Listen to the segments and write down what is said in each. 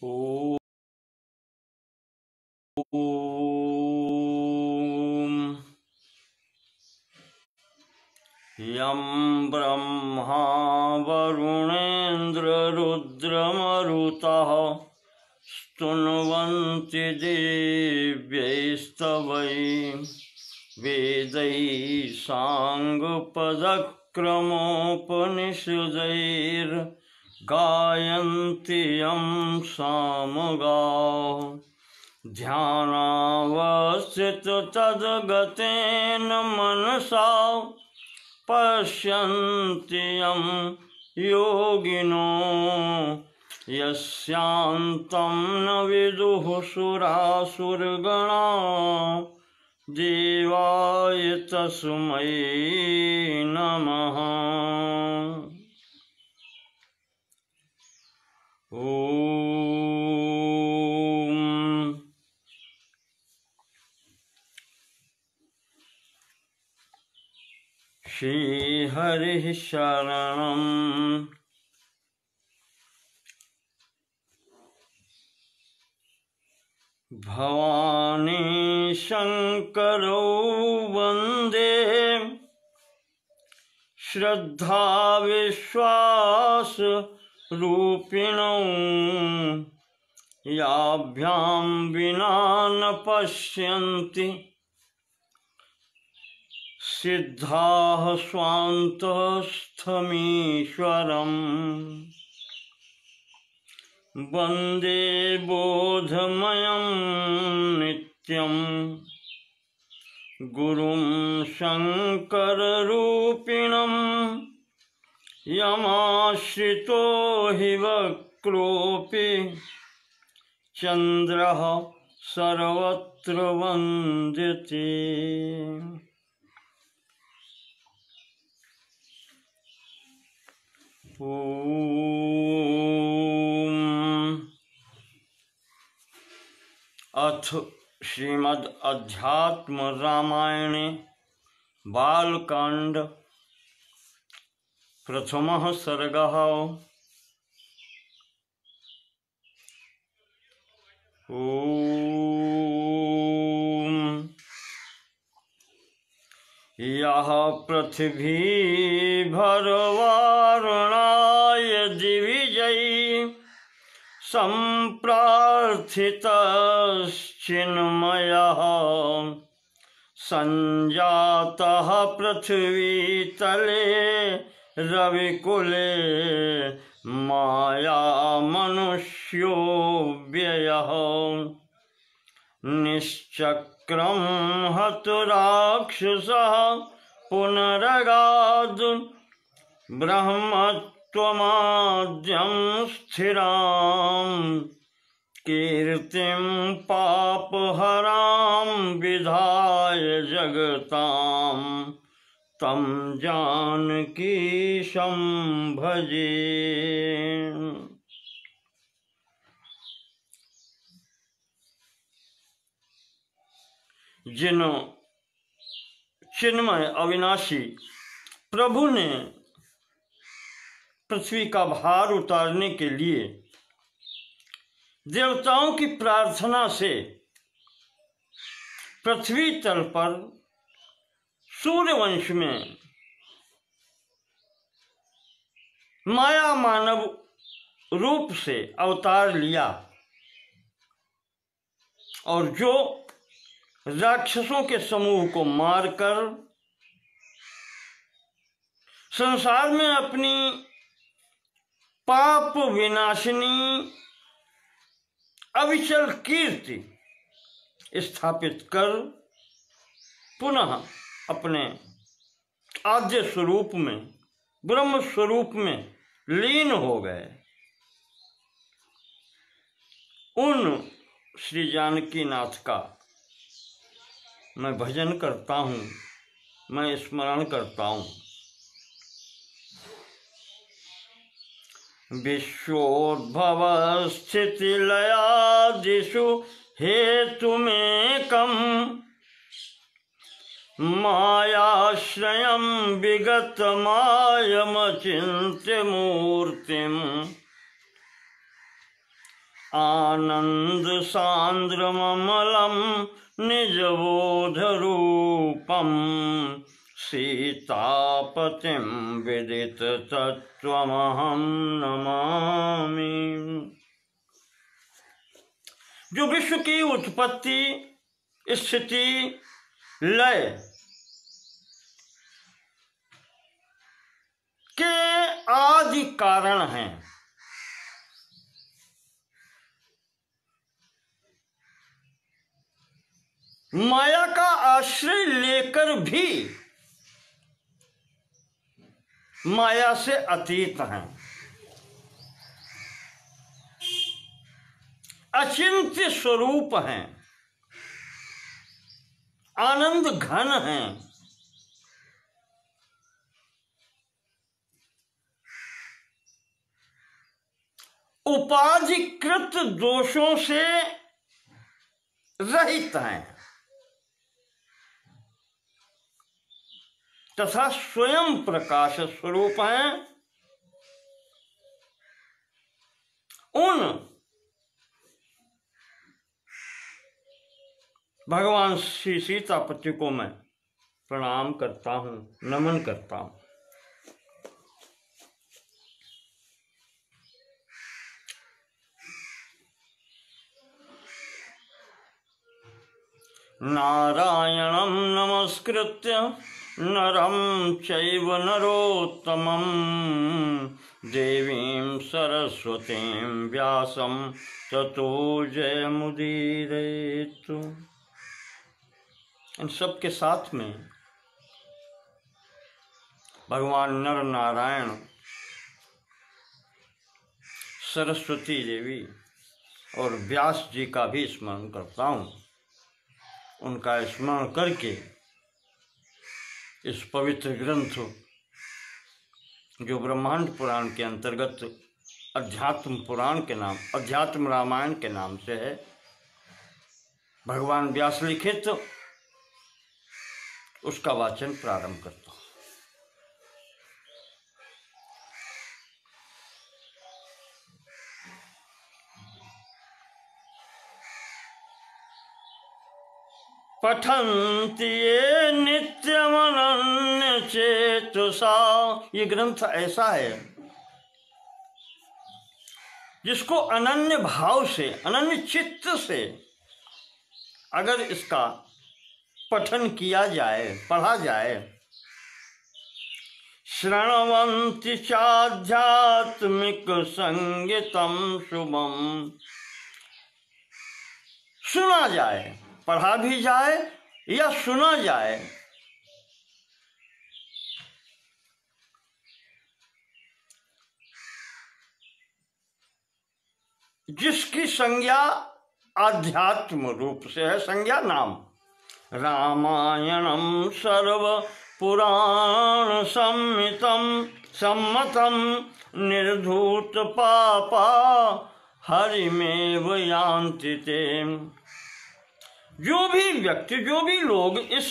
ॐ यं ब्रह्मा वरुणेन्द्ररुद्रमरुतः स्तुन्वन्ति दिव्यैस्तवैः वेदैः साङ्गपदक्रमोपनिषदैर्गायन्ति यं सामगाः ध्यानावस्थिततद्गतेन मनसा पश्यन्ति यं योगिनो यस्यान्तं न विदुः सुरासुरगणा देवाय तस्मै नमः। श्रीहरिः शरणं भवानी शंकरौ वन्दे श्रद्धा विश्वास रूपिणौ याभ्यां विना न पश्यन्ति सिद्धाः स्वान्तस्थमीश्वरम् वन्दे बोधमयं नित्यं गुरुं शङ्कररूपिणं यमाश्रितो हि वक्रोऽपि चन्द्रः सर्वत्र वन्द्यते। अथ श्रीमद् अध्यात्म रामायणे बालकांड प्रथमः सर्गः। ओम यः पृथिवी भरवारुणाय दिविजै सम्प्रार्थितश्चिन्मयः सञ्जातः पृथ्वीतले रविकुले मायामनुष्यो व्ययः निश्चक्रं हतुराक्षसः पुनरगाद् ब्रह्मत्वमाद्यं स्थिरां कीर्तिं पापहरां विधाय जगतां तं जानकीशं भजे। जिन चिन्मय अविनाशी प्रभु ने पृथ्वी का भार उतारने के लिए देवताओं की प्रार्थना से पृथ्वी तल पर सूर्यवंश में माया मानव रूप से अवतार लिया और जो राक्षसों के समूह को मारकर संसार में अपनी पाप विनाशिनी अविचल कीर्ति स्थापित कर पुनः अपने आद्य स्वरूप में ब्रह्म स्वरूप में लीन हो गए। उन श्री जानकी नाथ का मैं भजन करता हूँ, मैं स्मरण करता हूँ। विश्वोद्भव स्थिति लयादिषु हेतुमेकं मायाश्रयं विगतमायमचिन्त्य मूर्तिं आनंद सांद्रममलम निजबोधरूपम सीतापतिं विदित तत्त्वमहं नमामि। जो विश्व की उत्पत्ति, स्थिति, लय के आदि कारण हैं, माया का आश्रय लेकर भी माया से अतीत हैं, अचिंत्य स्वरूप हैं, आनंद घन हैं, उपाधिकृत दोषों से रहित हैं तथा स्वयं प्रकाश स्वरूप हैं। उन भगवान श्री सीतापति को मैं प्रणाम करता हूं, नमन करता हूं। नारायणं नमस्कृत्य नरं चैव नरोत्तमं देवीं सरस्वतीं व्यासं ततो जयमुदीरयेत्। इन सब के साथ में भगवान नर नारायण, सरस्वती देवी और व्यास जी का भी स्मरण करता हूँ। उनका स्मरण करके इस पवित्र ग्रंथ जो ब्रह्मांड पुराण के अंतर्गत अध्यात्म पुराण के नाम, अध्यात्म रामायण के नाम से है, भगवान व्यास लिखित, उसका वाचन प्रारंभ करता हूँ। पठन्ति ये नित्यमनन्य चेतसा। ये ग्रंथ ऐसा है जिसको अनन्य भाव से, अनन्य चित्त से अगर इसका पठन किया जाए, पढ़ा जाए, श्रृण्वन्ति चाध्यात्मिक संगीतम शुभम, सुना जाए, पढ़ा भी जाए या सुना जाए, जिसकी संज्ञा आध्यात्म रूप से है, संज्ञा नाम। रामायणम सर्व पुराण सम्मतम निर्धूत पापा हरिमेव यान्ति ते। जो भी व्यक्ति, जो भी लोग इस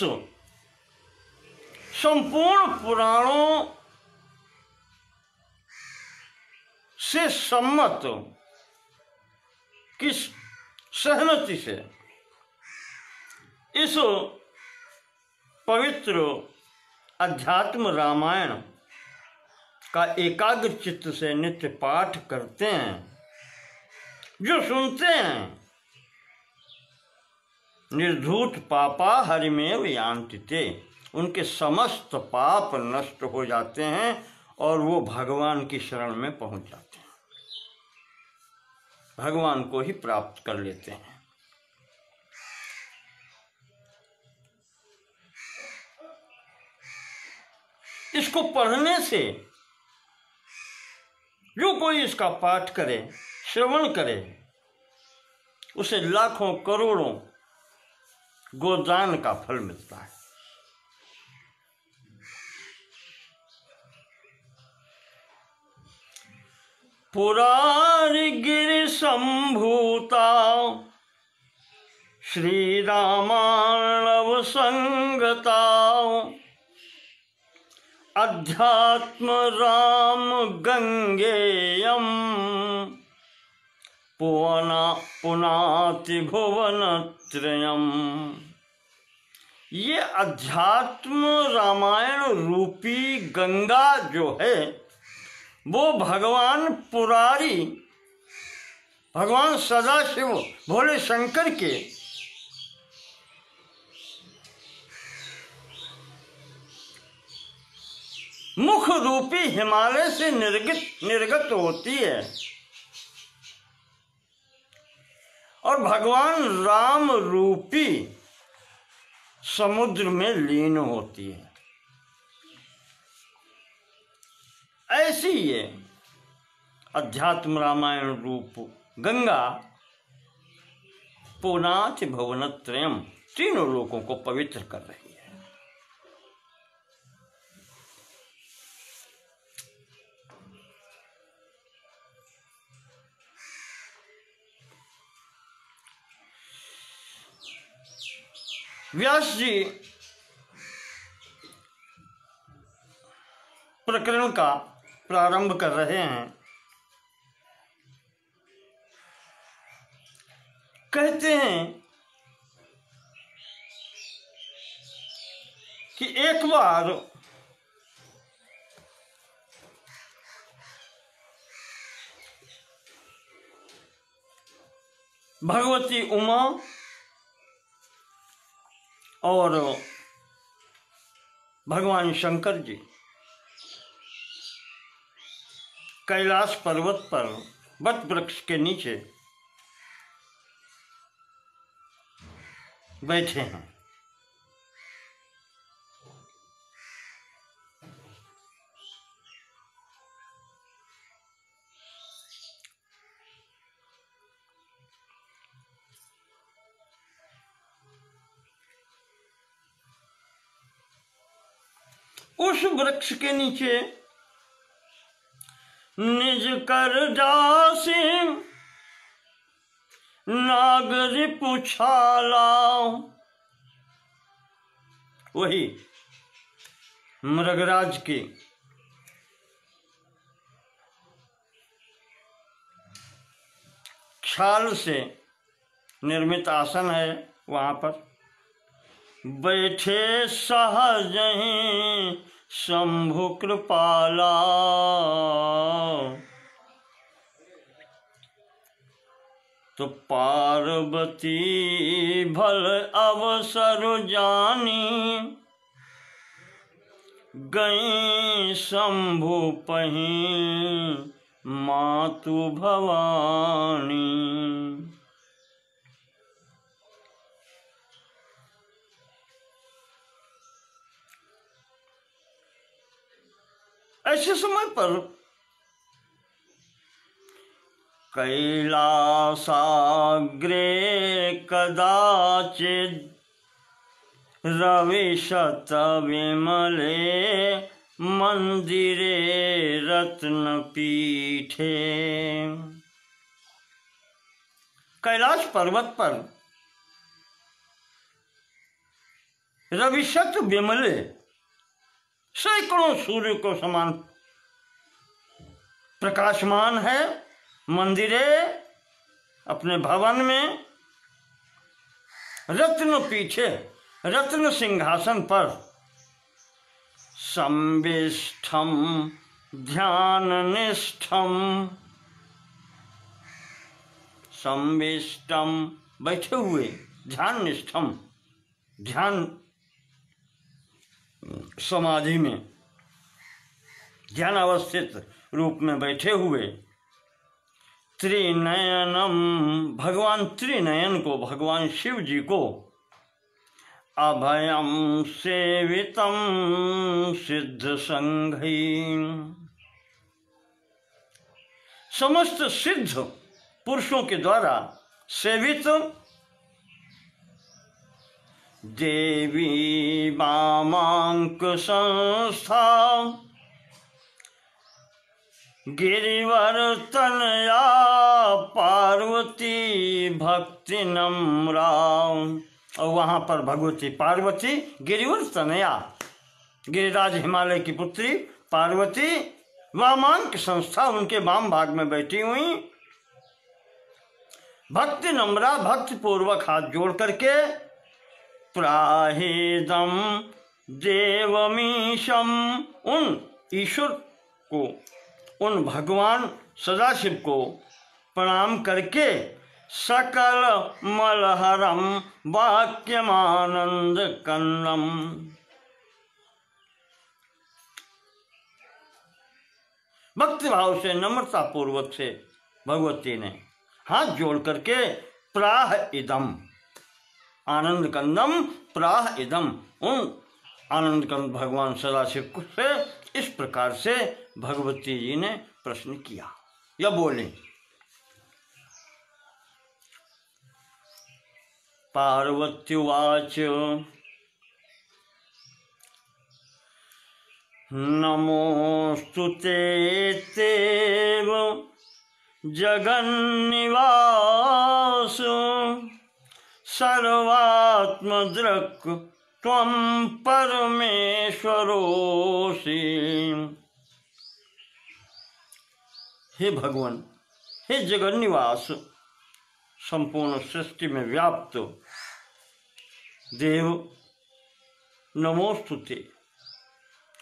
संपूर्ण पुराणों से सम्मत, किस सहमति से इस पवित्र अध्यात्म रामायण का एकाग्र चित्त से नित्य पाठ करते हैं, जो सुनते हैं, निर्धूत पापा हरिमेव यान्ति ते, उनके समस्त पाप नष्ट हो जाते हैं और वो भगवान की शरण में पहुंच जाते हैं, भगवान को ही प्राप्त कर लेते हैं। इसको पढ़ने से जो कोई इसका पाठ करे, श्रवण करे, उसे लाखों करोड़ों गोदान का फल मिलता है। पुरारी गिरि संभूता श्री रामार्णव संगता अध्यात्म राम गंगेयम पुनाति भुवनत्रयम्। ये अध्यात्म रामायण रूपी गंगा जो है वो भगवान पुरारी, भगवान सदाशिव भोले शंकर के मुख रूपी हिमालय से निर्गत होती है और भगवान राम रूपी समुद्र में लीन होती है। ऐसी ये अध्यात्म रामायण रूप गंगा पुनाति भुवनत्रयम्, तीनों लोकों को पवित्र कर रही है। व्यास जी प्रकरण का प्रारंभ कर रहे हैं। कहते हैं कि एक बार भगवती उमा और भगवान शंकर जी कैलाश पर्वत पर वट वृक्ष के नीचे बैठे हैं। उस वृक्ष के नीचे निज कर जासी नागरी पुछाला, वही मृगराज की छाल से निर्मित आसन है। वहां पर बैठे सहज ही शंभु कृपाला, तो पार्वती भल अवसर जानी गई शंभु पहीं मातु भवानी। ऐसे समय पर कैलासाग्रे कदाचित् रविशत विमले मंदिरे रत्न पीठे। कैलाश पर्वत पर रविशत विमले, सैकड़ों सूर्य को समान प्रकाशमान है मंदिरे, अपने भवन में रत्न पीछे, रत्न सिंहासन पर संविष्ठम ध्यान निष्ठम, संविष्टम बैठे हुए, ध्यान निष्ठम ध्यान समाधि में ध्यान अवस्थित रूप में बैठे हुए, त्रिनयनम भगवान त्रिनयन को, भगवान शिव जी को अभयम सेवितम सिद्ध संघई, समस्त सिद्ध पुरुषों के द्वारा सेवित देवी वामांक संस्था गिरिवर तनया पार्वती भक्ति नम्रा। और वहाँ पर भगवती पार्वती गिरिवर तनया, गिरिराज हिमालय की पुत्री पार्वती वामांक संस्था, उनके वाम भाग में बैठी हुई भक्ति नम्रा भक्ति पूर्वक हाथ जोड़ करके प्राहेदम देवमीशम, उन ईश्वर को, उन भगवान सदाशिव को प्रणाम करके सकल मलहरम वाक्यमानंद कन्नम, भक्ति भाव से नम्रता पूर्वक से भगवती ने हाथ जोड़ करके प्राह इदम, आनंद कंदम प्राह इदम, उन आनंद कंद भगवान सदाशिव से इस प्रकार से भगवती जी ने प्रश्न किया या बोले। पार्वत्युवाच नमोस्तुते तेव जगन्निवास सर्वात्मदृक् त्वं परमेश्वरोसि। हे भगवान, हे जगन्निवास, संपूर्ण सृष्टि में व्याप्त देव, नमोस्तुते,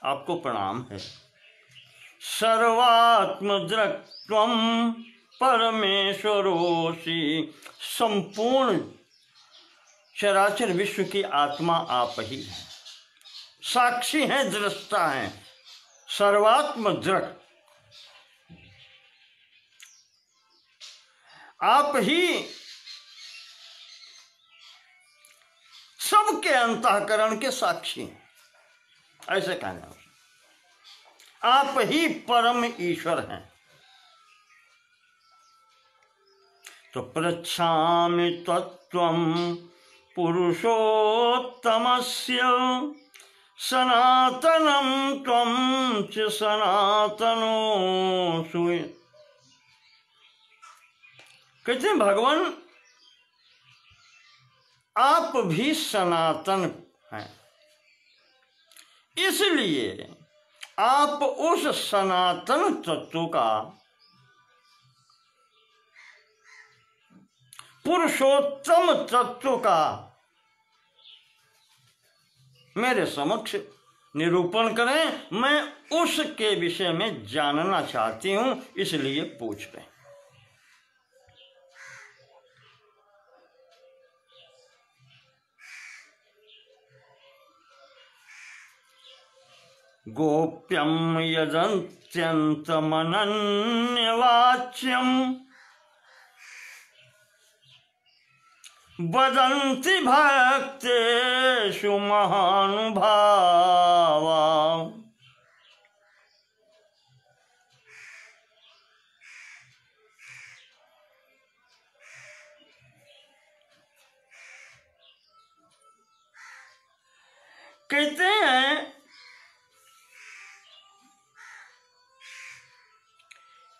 आपको प्रणाम है। सर्वात्मदृक् त्वं परमेश्वरोसि, संपूर्ण चराचर विश्व की आत्मा आप ही हैं, साक्षी हैं, दृष्टा हैं। सर्वात्मदृक्, आप ही सबके अंतःकरण के साक्षी हैं, ऐसे कहना। आप ही परम ईश्वर हैं। तो पृच्छामि तत्त्वं पुरुषोत्तमस्य सनातनं त्वं च सनातनोऽसि। कहते हैं भगवान, आप भी सनातन हैं, इसलिए आप उस सनातन तत्व का, पुरुषोत्तम तत्व का मेरे समक्ष निरूपण करें। मैं उसके विषय में जानना चाहती हूं, इसलिए पूछ रहे हैं। गोप्यं यदत्यन्तमनन्यवाच्यं वदन्ति भक्तेषु महानुभावा। कहते हैं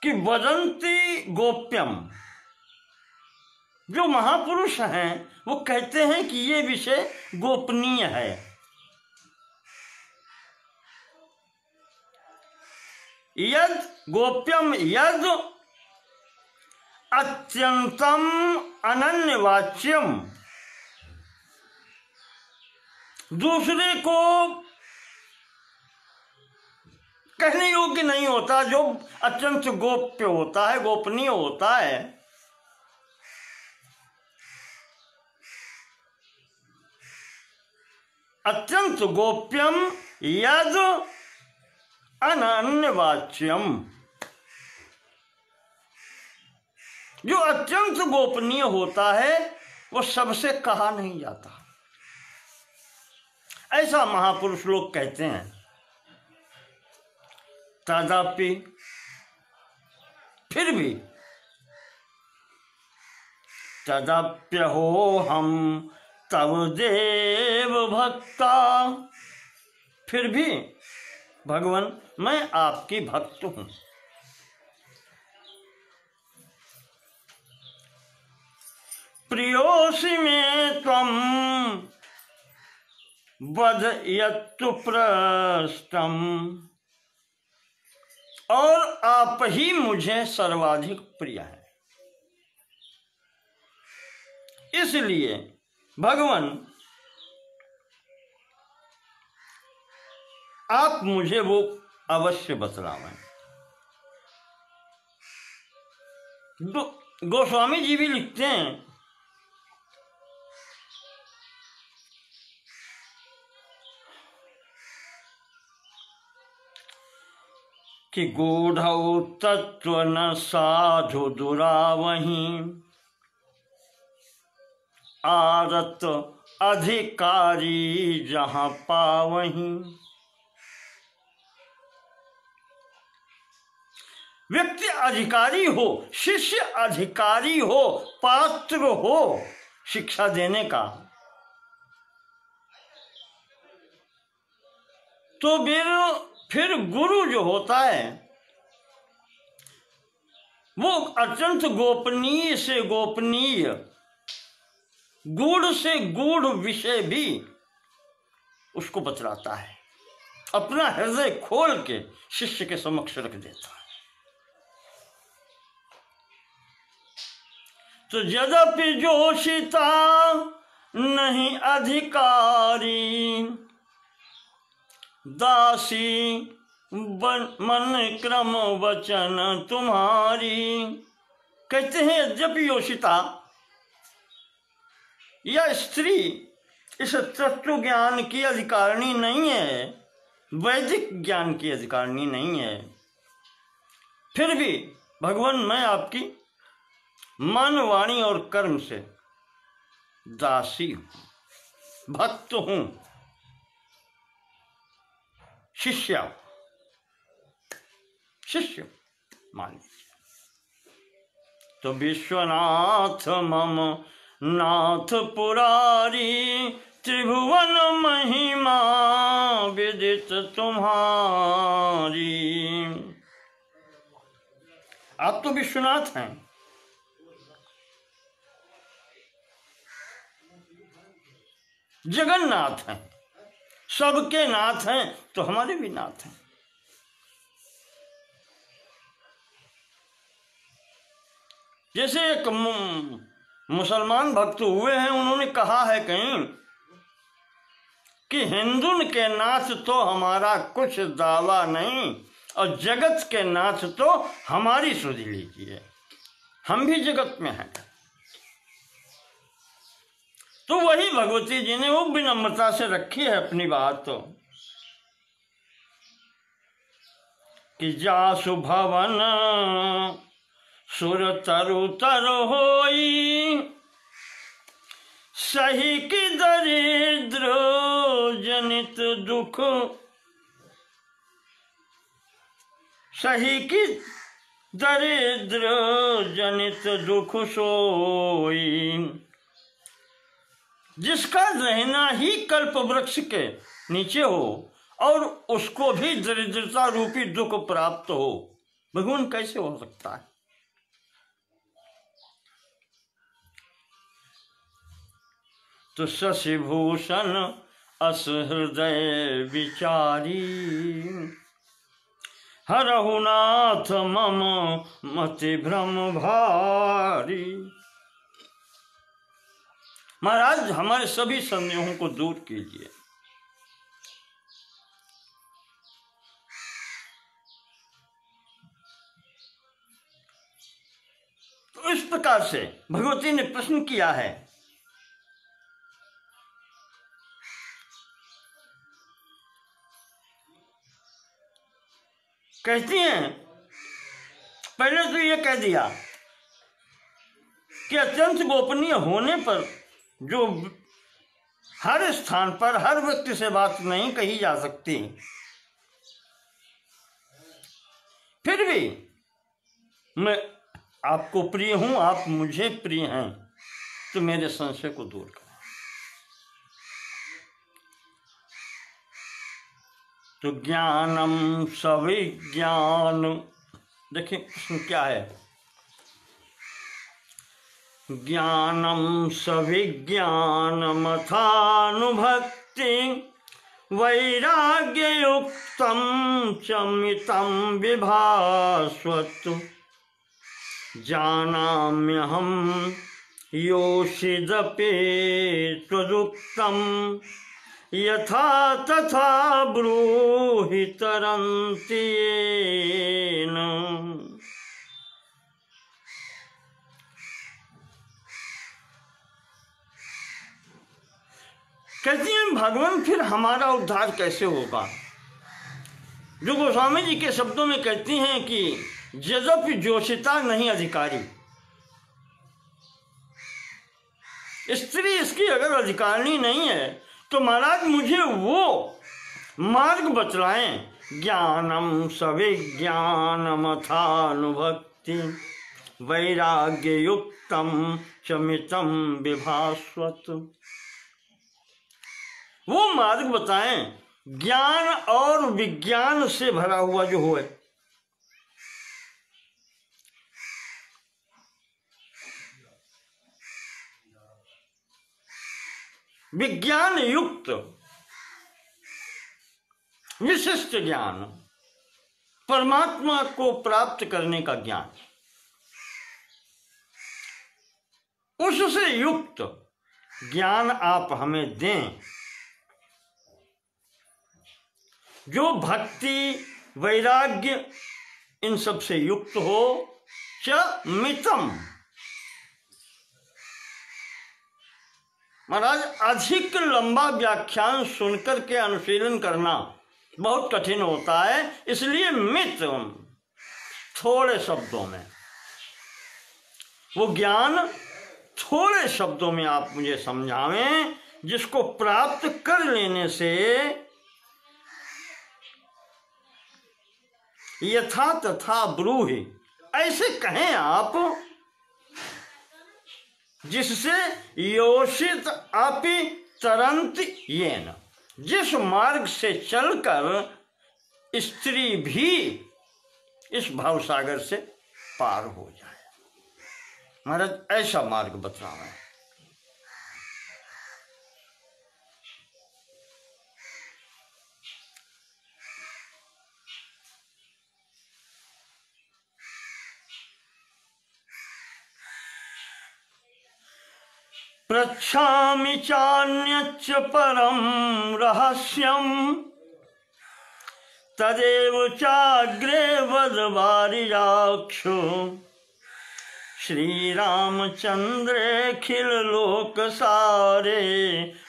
कि वदन्ति गोप्यम, जो महापुरुष हैं वो कहते हैं कि ये विषय गोपनीय है। यद गोप्यम यद अत्यंतम अनन्यवाच्यम, दूसरे को कहने योग्य नहीं होता, जो अत्यंत गोप्य होता है, गोपनीय होता है। अत्यंत गोप्यम यद अनन्यवाच्यम, जो अत्यंत गोपनीय होता है वो सबसे कहा नहीं जाता, ऐसा महापुरुष लोग कहते हैं। तदापि फिर भी तदप्यहोहम तव देव भक्ता, फिर भी भगवान मैं आपकी भक्त हूं। प्रियोसि में त्वं वद यत्तु प्रस्तम, और आप ही मुझे सर्वाधिक प्रिय है। इसलिए भगवान आप मुझे वो अवश्य बतलावें। गोस्वामी जी भी लिखते हैं कि गूढ़ौ तत्व न साधु दुरावहीं, आरत अधिकारी जहाँ पावहीं। व्यक्ति अधिकारी हो, शिष्य अधिकारी हो, पात्र हो शिक्षा देने का, तो फिर गुरु जो होता है वो अत्यंत गोपनीय से गोपनीय, गूढ़ से गूढ़ विषय भी उसको बतलाता है, अपना हृदय खोल के शिष्य के समक्ष रख देता है। तो यद्यपि जोशिता नहीं अधिकारी, दासी मन क्रम वचन तुम्हारी। कहते हैं यद्यपि योषिता यह स्त्री इस तत्व ज्ञान की अधिकारिणी नहीं है, वैदिक ज्ञान की अधिकारिणी नहीं है, फिर भी भगवान मैं आपकी मन वाणी और कर्म से दासी हूं, भक्त हूं, शिष्य मान लीजिए। तो विश्वनाथ मम नाथ पुरारी, त्रिभुवन महिमा विदित तुम्हारी। आप तो विश्वनाथ हैं, जगन्नाथ हैं, सबके नाथ हैं, तो हमारे भी नाथ हैं। जैसे एक मुसलमान भक्त हुए हैं, उन्होंने कहा है कहीं कि हिंदुन के नाथ तो हमारा कुछ दावा नहीं, और जगत के नाथ तो हमारी सुध लीजिए, हम भी जगत में हैं। तो वही भगवती जी ने वो विनम्रता से रखी है अपनी बात, तो कि जासु भवन सुर तरु तर होई, सही की दरिद्र जनित दुख, सही की दरिद्र जनित दुख सोई। जिसका रहना ही कल्प वृक्ष के नीचे हो और उसको भी दरिद्रता रूपी दुख प्राप्त हो, भगवान कैसे हो सकता है? तो शशिभूषण अस हृदय विचारी, हरहुनाथ मम मति भ्रम भारी। महाराज हमारे सभी संदेहों को दूर कीजिए। तो इस प्रकार से भगवती ने प्रश्न किया है। कहती हैं, पहले तो ये कह दिया कि अत्यंत गोपनीय होने पर जो हर स्थान पर हर व्यक्ति से बात नहीं कही जा सकती, फिर भी मैं आपको प्रिय हूं, आप मुझे प्रिय हैं, तो मेरे संशय को दूर करें। तो ज्ञानम सविज्ञान, देखिए प्रश्न क्या है। ज्ञानम सविज्ञानमथानुभक्ति, वैराग्ययुक्तं चमितं विभास्वतु। जानाम्यहं योषिदपि त्वदुक्तं यथा तथा ब्रूहि तरन्ति येन। कहती हैं भगवान फिर हमारा उद्धार कैसे होगा? जो गोस्वामी जी के शब्दों में कहती हैं कि यद्यपि जोशिता नहीं अधिकारी, स्त्री इसकी अगर अधिकारिणी नहीं है तो महाराज मुझे वो मार्ग बतलाएं। ज्ञानम सविज्ञानमथानुभक्ति वैराग्य युक्तम चमितम विभास्वत। वो मार्ग बताएं ज्ञान और विज्ञान से भरा हुआ जो हो। विज्ञान युक्त विशिष्ट ज्ञान, परमात्मा को प्राप्त करने का ज्ञान, उससे युक्त ज्ञान आप हमें दें जो भक्ति वैराग्य इन सब से युक्त हो। च मितम, महाराज अधिक लंबा व्याख्यान सुनकर के अनुशीलन करना बहुत कठिन होता है, इसलिए मित थोड़े शब्दों में, वो ज्ञान थोड़े शब्दों में आप मुझे समझावें जिसको प्राप्त कर लेने से यथा तथा ब्रूहि, ऐसे कहें आप जिससे योषित अपि तरंत येन, जिस मार्ग से चलकर स्त्री भी इस भावसागर से पार हो जाए। महाराज ऐसा मार्ग बतला रहे हैं। प्रच्छामि चान्यच्च परं रहस्यं तदेव चाग्रे वदवारिजाक्षो श्रीरामचंद्रेऽखिल लोकसारे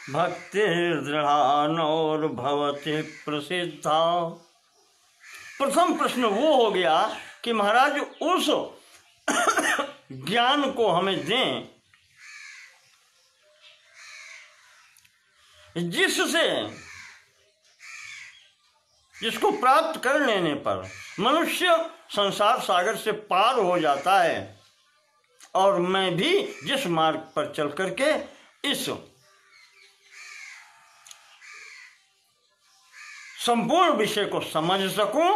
भक्तिर्दृढ़ानौर्भवति प्रसिद्धा। प्रथम प्रश्न वो हो गया कि महाराज उस ज्ञान को हमें दें जिसको प्राप्त कर लेने पर मनुष्य संसार सागर से पार हो जाता है, और मैं भी जिस मार्ग पर चल करके इस संपूर्ण विषय को समझ सकूं,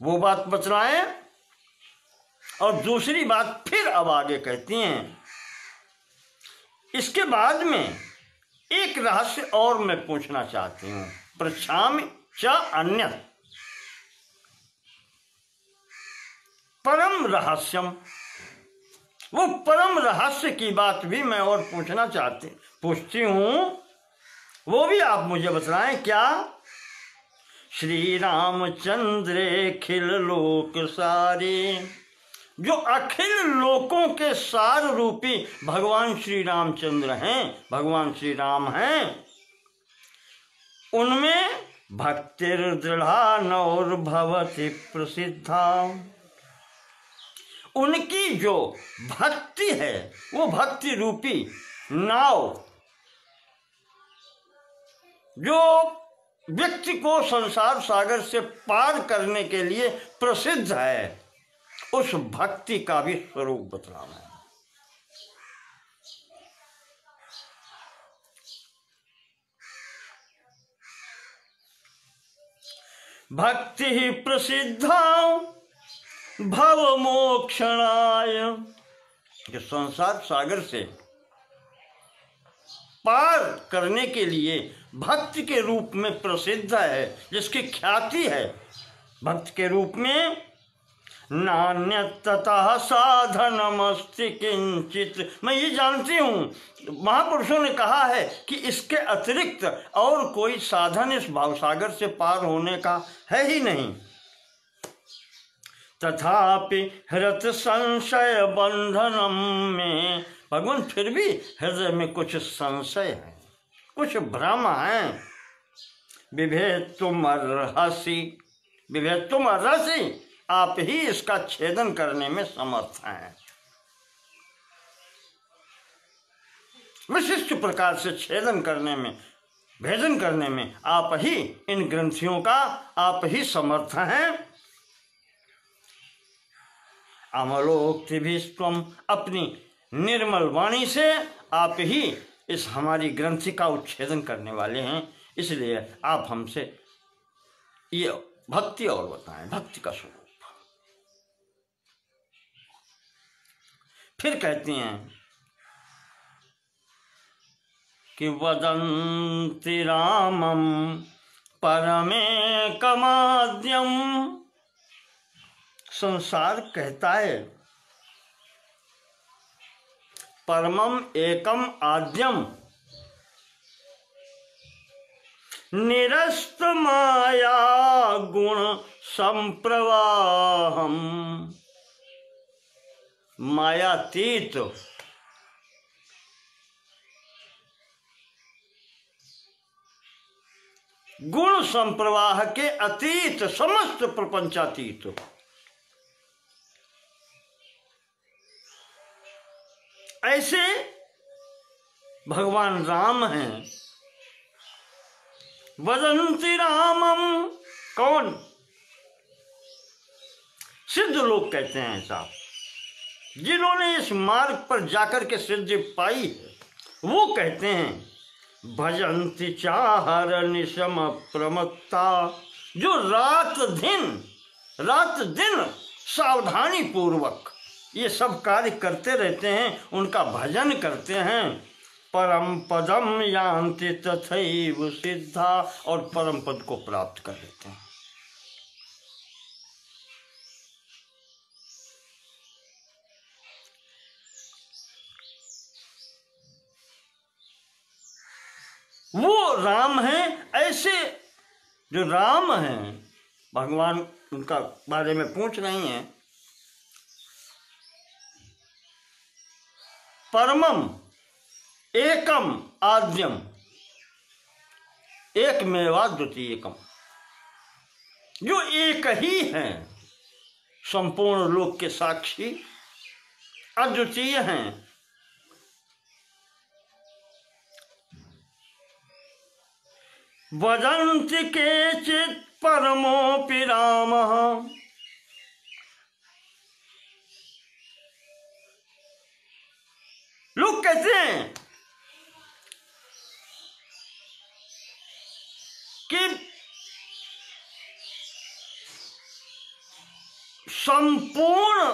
वो बात बतलाएं। और दूसरी बात फिर अब आगे कहती हैं, इसके बाद में एक रहस्य और मैं पूछना चाहती हूं। पृच्छामि च अन्य परम रहस्यम, वो परम रहस्य की बात भी मैं और पूछती हूं, वो भी आप मुझे बतलाएं। क्या? श्री रामचंद्रेऽखिल लोक सारे, जो अखिल लोकों के सार रूपी भगवान श्री रामचंद्र हैं, भगवान श्री राम हैं, उनमें भक्तिर्दृढ़ा नौर्भवति प्रसिद्धा, उनकी जो भक्ति है वो भक्ति रूपी नाव जो व्यक्ति को संसार सागर से पार करने के लिए प्रसिद्ध है, उस भक्ति का भी स्वरूप बतलाना है। भक्ति ही प्रसिद्धा भव मोक्षणाय, जो संसार सागर से पार करने के लिए भक्ति के रूप में प्रसिद्ध है, जिसकी ख्याति है भक्त के रूप में, नान्यतः साधनमस्ति किंचित। मैं ये जानती हूँ महापुरुषों ने कहा है कि इसके अतिरिक्त और कोई साधन इस भावसागर से पार होने का है ही नहीं। तथापि हृत संशय बंधनम में, भगवान फिर भी हृदय में कुछ संशय है, कुछ भ्रम है। विभेद तुम अर्हसि, विभेद तुम अर्हसि, आप ही इसका छेदन करने में समर्थ हैं। विशिष्ट प्रकार से छेदन करने में, भेदन करने में आप ही, इन ग्रंथियों का आप ही समर्थ हैं। अमलोक्ति भी स्वम, अपनी निर्मल वाणी से आप ही इस हमारी ग्रंथि का उच्छेदन करने वाले हैं। इसलिए आप हमसे ये भक्ति और बताएं, भक्ति का स्वरूप। फिर कहती हैं कि वदन्ति रामं परमेकमाद्यम, संसार कहता है परमम एकम आद्यम, निरस्त माया गुण संप्रवाहम, मायातीत, गुण संप्रवाह के अतीत, समस्त प्रपंचातीत। ऐसे भगवान राम हैं। वदन्ति रामम, कौन? सिद्ध लोग कहते हैं ऐसा, जिन्होंने इस मार्ग पर जाकर के सिद्धि पाई है, वो कहते हैं भजन्ति चाहर निशम प्रमत्ता, जो रात दिन सावधानी पूर्वक ये सब कार्य करते रहते हैं, उनका भजन करते हैं। परम पदम यान्ति तथैव सिद्धा, और परम पद को प्राप्त कर लेते हैं। वो राम हैं। ऐसे जो राम हैं, भगवान उनका बारे में पूछ रही हैं। परमम एकम आद्यम, एक मेवा द्वितीयकम, जो एक ही है, संपूर्ण लोक के साक्षी, अद्वितीय हैं। वदन्ति केचित् परमोऽपि रामः, लोग कहते हैं कि संपूर्ण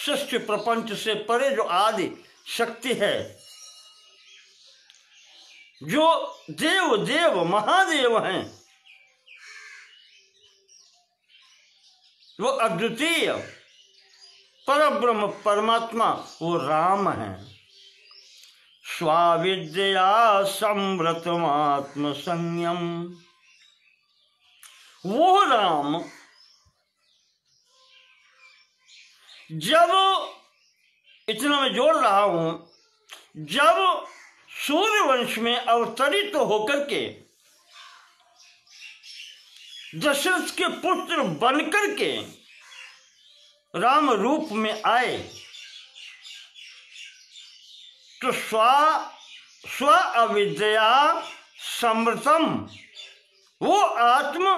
सृष्टि प्रपंच से परे जो आदि शक्ति है, जो देव महादेव हैं, वो अद्वितीय परब्रह्म परमात्मा, वो राम हैं। स्वाविद्या संवृतमात्म संयम, वो राम जब, इतना मैं जोड़ रहा हूं, जब सूर्यवंश में अवतरित होकर के दशरथ के पुत्र बनकर के राम रूप में आए, तो स्व अविद्या समृतम, वो आत्म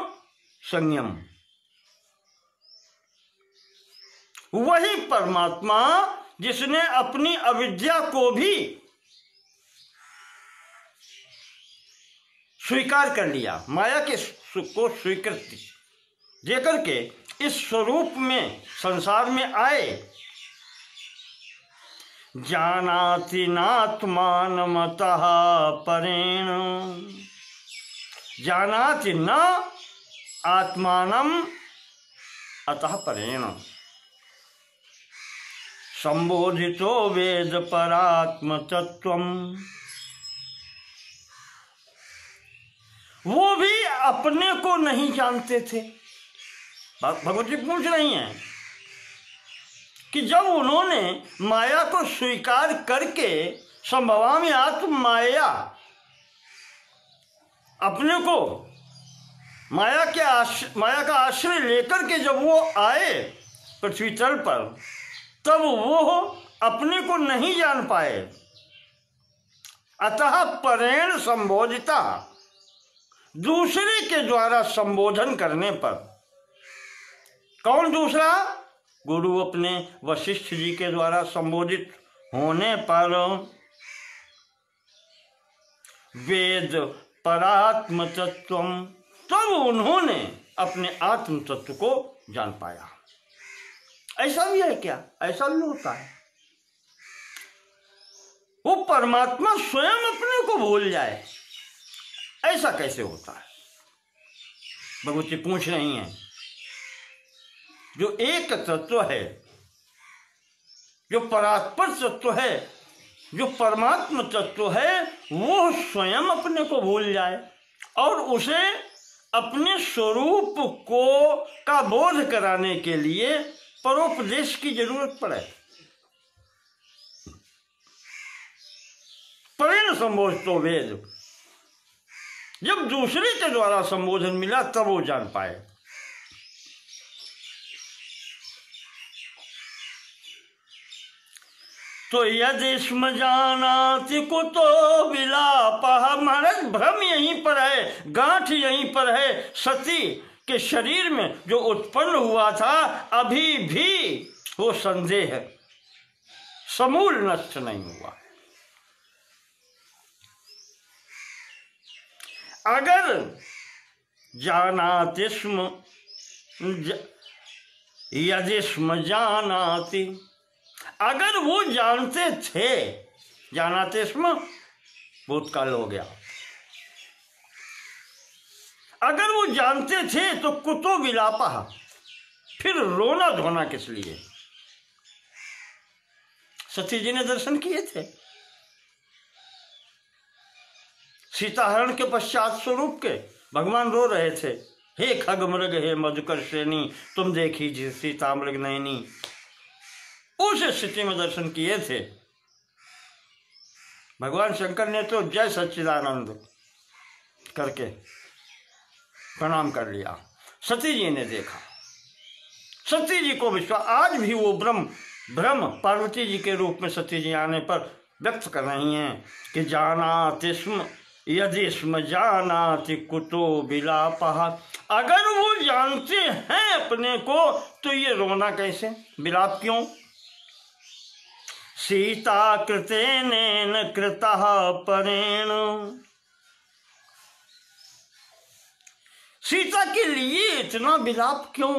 संयम, वही परमात्मा जिसने अपनी अविद्या को भी स्वीकार कर लिया, माया के को स्वीकृति देकर के इस स्वरूप में संसार में आए। जानाति नात्मानमतः परेण, जानाति न आत्मानम अतः परेण, संबोधितो वेद परात्म तत्वम। वो भी अपने को नहीं जानते थे। भगवती पूछ रही हैं कि जब उन्होंने माया को स्वीकार करके संभवामि आत्म माया, अपने को माया का आश्रय लेकर के जब वो आए पृथ्वी तल पर, तब वो अपने को नहीं जान पाए। अतः परेण संबोधिता, दूसरे के द्वारा संबोधन करने पर। कौन दूसरा? गुरु अपने वशिष्ठ जी के द्वारा संबोधित होने पर वेद परात्म तत्वम, तब उन्होंने अपने आत्म तत्व को जान पाया। ऐसा भी है क्या? ऐसा भी होता है। वो परमात्मा स्वयं अपने को भूल जाए, ऐसा कैसे होता है? भगवती पूछ रही हैं। जो एक तत्व है, जो परात्पर तत्व है, जो परमात्मा तत्व है, वो स्वयं अपने को भूल जाए और उसे अपने स्वरूप को का बोध कराने के लिए परोपदेश की जरूरत पड़े। परेण संबोधितो वेद, जब दूसरे के द्वारा संबोधन मिला तब वो जान पाए। तो यदि स्म जानाति कुतो विलापः, महाराज भ्रम यहीं पर है, गांठ यहीं पर है। सती के शरीर में जो उत्पन्न हुआ था, अभी भी वो संदेह समूल नष्ट नहीं हुआ। अगर जानाति स्म, यदि स्म जानाति, अगर वो जानते थे, जानाते स्म भूतकाल हो गया, अगर वो जानते थे तो कुतो विलापः, फिर रोना धोना किस लिए? सती जी ने दर्शन किए थे। सीताहरण के पश्चात स्वरूप के भगवान रो रहे थे, हे खग मृग हे मधुकर श्रेणी, तुम देखी जी सीता मृग नयनी। उस स्थिति में दर्शन किए थे। भगवान शंकर ने तो जय सच्चिदानंद करके प्रणाम कर लिया। सती जी ने देखा, सती जी को विश्वास, आज भी वो ब्रह्म पार्वती जी के रूप में सती जी आने पर व्यक्त कर रही हैं कि जानाति स्म यदि स्म जानाति कुतो विलापः, अगर वो जानते हैं अपने को तो ये रोना कैसे, विलाप क्यों? सीता कृतेन कृतः परेण, सीता के लिए इतना विलाप क्यों?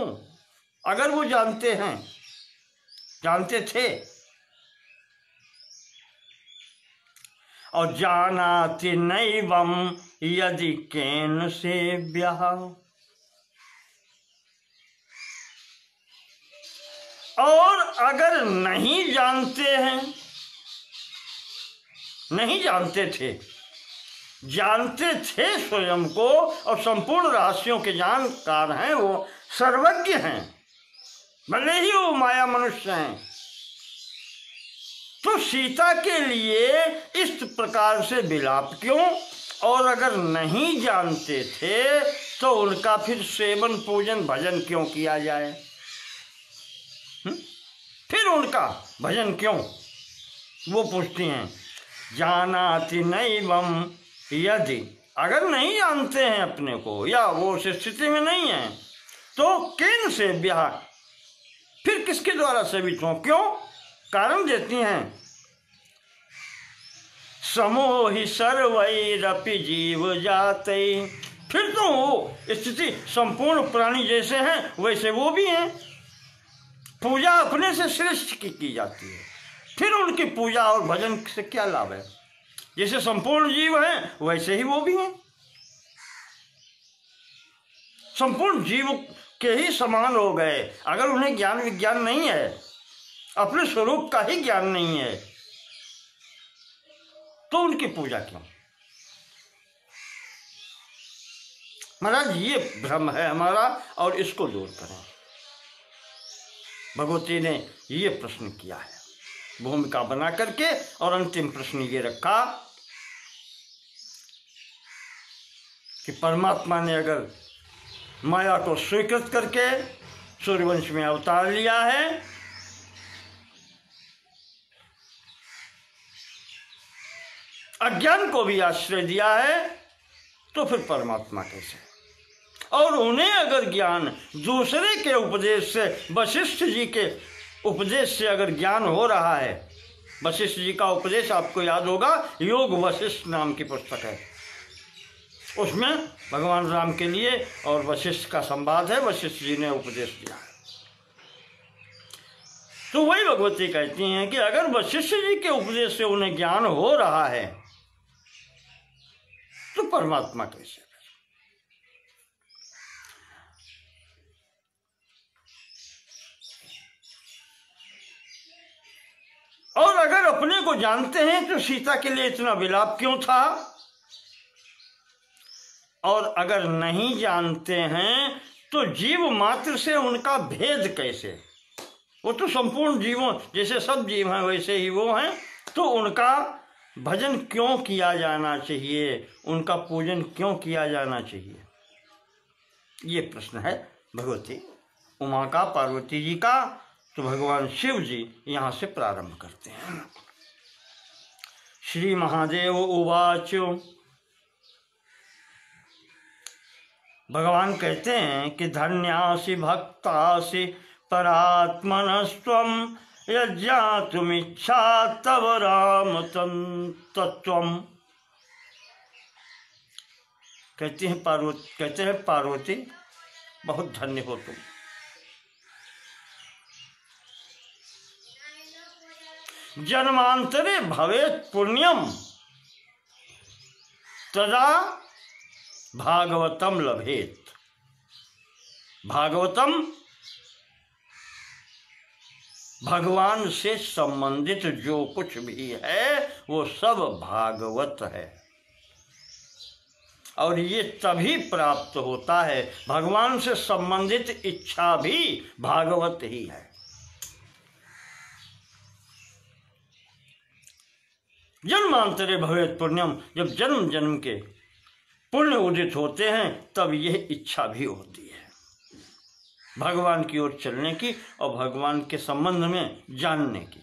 अगर वो जानते हैं, जानते थे। और जानाति नैवं यदि केन सेव्यः, और अगर नहीं जानते हैं, नहीं जानते थे, जानते थे स्वयं को और संपूर्ण रहस्यों के जानकार हैं, वो सर्वज्ञ हैं, भले ही वो माया मनुष्य हैं, तो सीता के लिए इस प्रकार से विलाप क्यों? और अगर नहीं जानते थे तो उनका फिर सेवन पूजन भजन क्यों किया जाए? फिर उनका भजन क्यों? वो पूछती हैं। जानाति नैवं यदि, अगर नहीं जानते हैं अपने को या वो उस स्थिति में नहीं है तो केन सेव्यः, फिर किसके द्वारा सेवित हो? क्यों? कारण देती हैं। समोहि सर्वैरपि जीव जाते, फिर तो वो स्थिति संपूर्ण प्राणी जैसे हैं वैसे वो भी हैं। पूजा अपने से श्रेष्ठ की जाती है, फिर उनकी पूजा और भजन से क्या लाभ है? जैसे संपूर्ण जीव हैं वैसे ही वो भी हैं, संपूर्ण जीव के ही समान हो गए। अगर उन्हें ज्ञान विज्ञान नहीं है अपने स्वरूप का ही ज्ञान नहीं है, तो उनकी पूजा क्यों? महाराज ये भ्रम है हमारा और इसको दूर करें। भगवती ने ये प्रश्न किया है भूमिका बना करके, और अंतिम प्रश्न ये रखा कि परमात्मा ने अगर माया को स्वीकृत करके सूर्यवंश में अवतार लिया है, अज्ञान को भी आश्रय दिया है, तो फिर परमात्मा कैसे? और उन्हें अगर ज्ञान दूसरे के उपदेश से, वशिष्ठ जी के उपदेश से अगर ज्ञान हो रहा है, वशिष्ठ जी का उपदेश आपको याद होगा, योग वशिष्ठ नाम की पुस्तक है, उसमें भगवान राम के लिए और वशिष्ठ का संवाद है, वशिष्ठ जी ने उपदेश दिया है। तो वही भगवती कहती हैं कि अगर वशिष्ठ जी के उपदेश से उन्हें ज्ञान हो रहा है, तो परमात्मा कैसे? और अगर अपने को जानते हैं तो सीता के लिए इतना विलाप क्यों था? और अगर नहीं जानते हैं तो जीव मात्र से उनका भेद कैसे? वो तो संपूर्ण जीवों जैसे सब जीव हैं वैसे ही वो हैं, तो उनका भजन क्यों किया जाना चाहिए, उनका पूजन क्यों किया जाना चाहिए? ये प्रश्न है भगवती उमा का, पार्वती जी का। तो भगवान शिव जी यहाँ से प्रारंभ करते हैं। श्री महादेव उवाच, भगवान कहते हैं कि धन्यासि भक्तासि परात्मनस्त्वं यज्ञातुमिच्छा तव राम तत्त्वम्। कहते हैं पार्वती बहुत धन्य हो तुम, जन्मांतरे भवेत् पुण्यम तदा भागवतम लभेत। भागवतम भगवान से संबंधित जो कुछ भी है वो सब भागवत है, और ये तभी प्राप्त होता है, भगवान से संबंधित इच्छा भी भागवत ही है। जन्मांतरे भवेत् पुण्यम, जब जन्म जन्म के पुण्य उदित होते हैं तब यह इच्छा भी होती है भगवान की ओर चलने की और भगवान के संबंध में जानने की।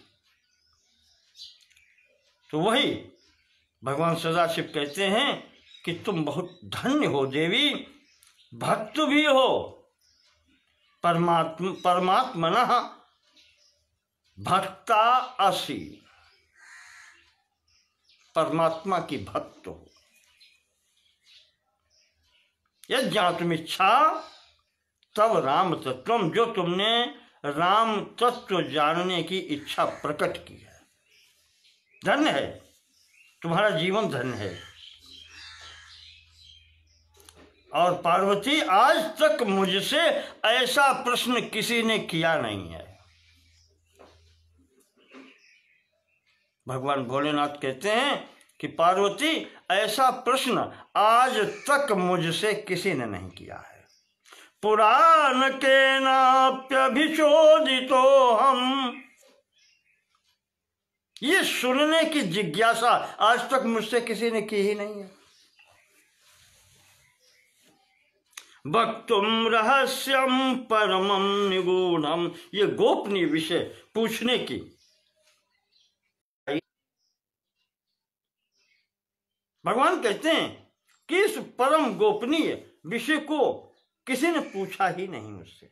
तो वही भगवान सदाशिव कहते हैं कि तुम बहुत धन्य हो देवी, भक्त भी हो, परमात्मनः भक्ता असि, परमात्मा की भक्त हो। यदि ज्ञातुमिच्छा तब राम तत्वम, जो तुमने राम तत्व जानने की इच्छा प्रकट की है, धन्य है, तुम्हारा जीवन धन्य है। और पार्वती आज तक मुझसे ऐसा प्रश्न किसी ने किया नहीं है। भगवान भोलेनाथ कहते हैं कि पार्वती ऐसा प्रश्न आज तक मुझसे किसी ने नहीं किया है। पुराण के नाप्यभिचोदितो हम, ये सुनने की जिज्ञासा आज तक मुझसे किसी ने की ही नहीं है। वक्तुम रहस्यम परमं निगूढ़म, ये गोपनीय विषय पूछने की भगवान कहते हैं कि इस परम गोपनीय विषय को किसी ने पूछा ही नहीं मुझसे।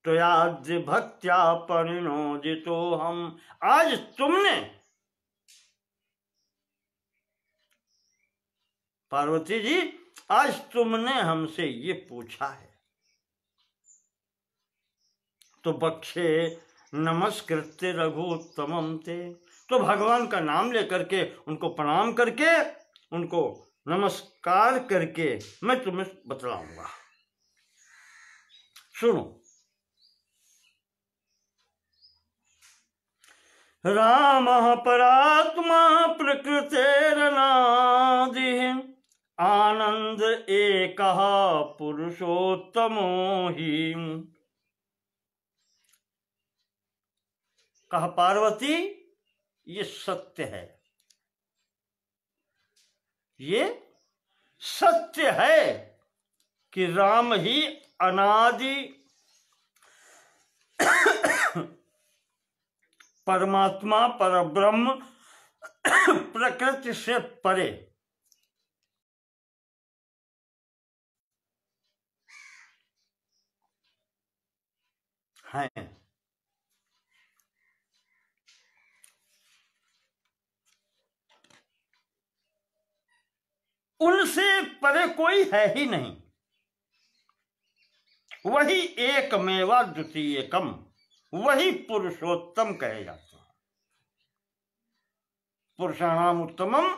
तो याद भक्त्या परिणोदितो हम, आज तुमने पार्वती जी, आज तुमने हमसे ये पूछा है, तो बक्षे नमस्कृत्य रघुत्तमं ते, तो भगवान का नाम लेकर के उनको प्रणाम करके उनको नमस्कार करके मैं तुम्हें बतलाऊंगा। सुनो, रामः परात्मा प्रकृतेरनादिः आनंद एकः पुरुषोत्तमो हि। कहा पार्वती ये सत्य है, ये सत्य है कि राम ही अनादि परमात्मा परब्रह्म प्रकृति से परे हैं। उनसे परे कोई है ही नहीं, वही एकमेवा द्वितीयकम, वही पुरुषोत्तम कहे जाते हैं। पुरुषाणाम उत्तमम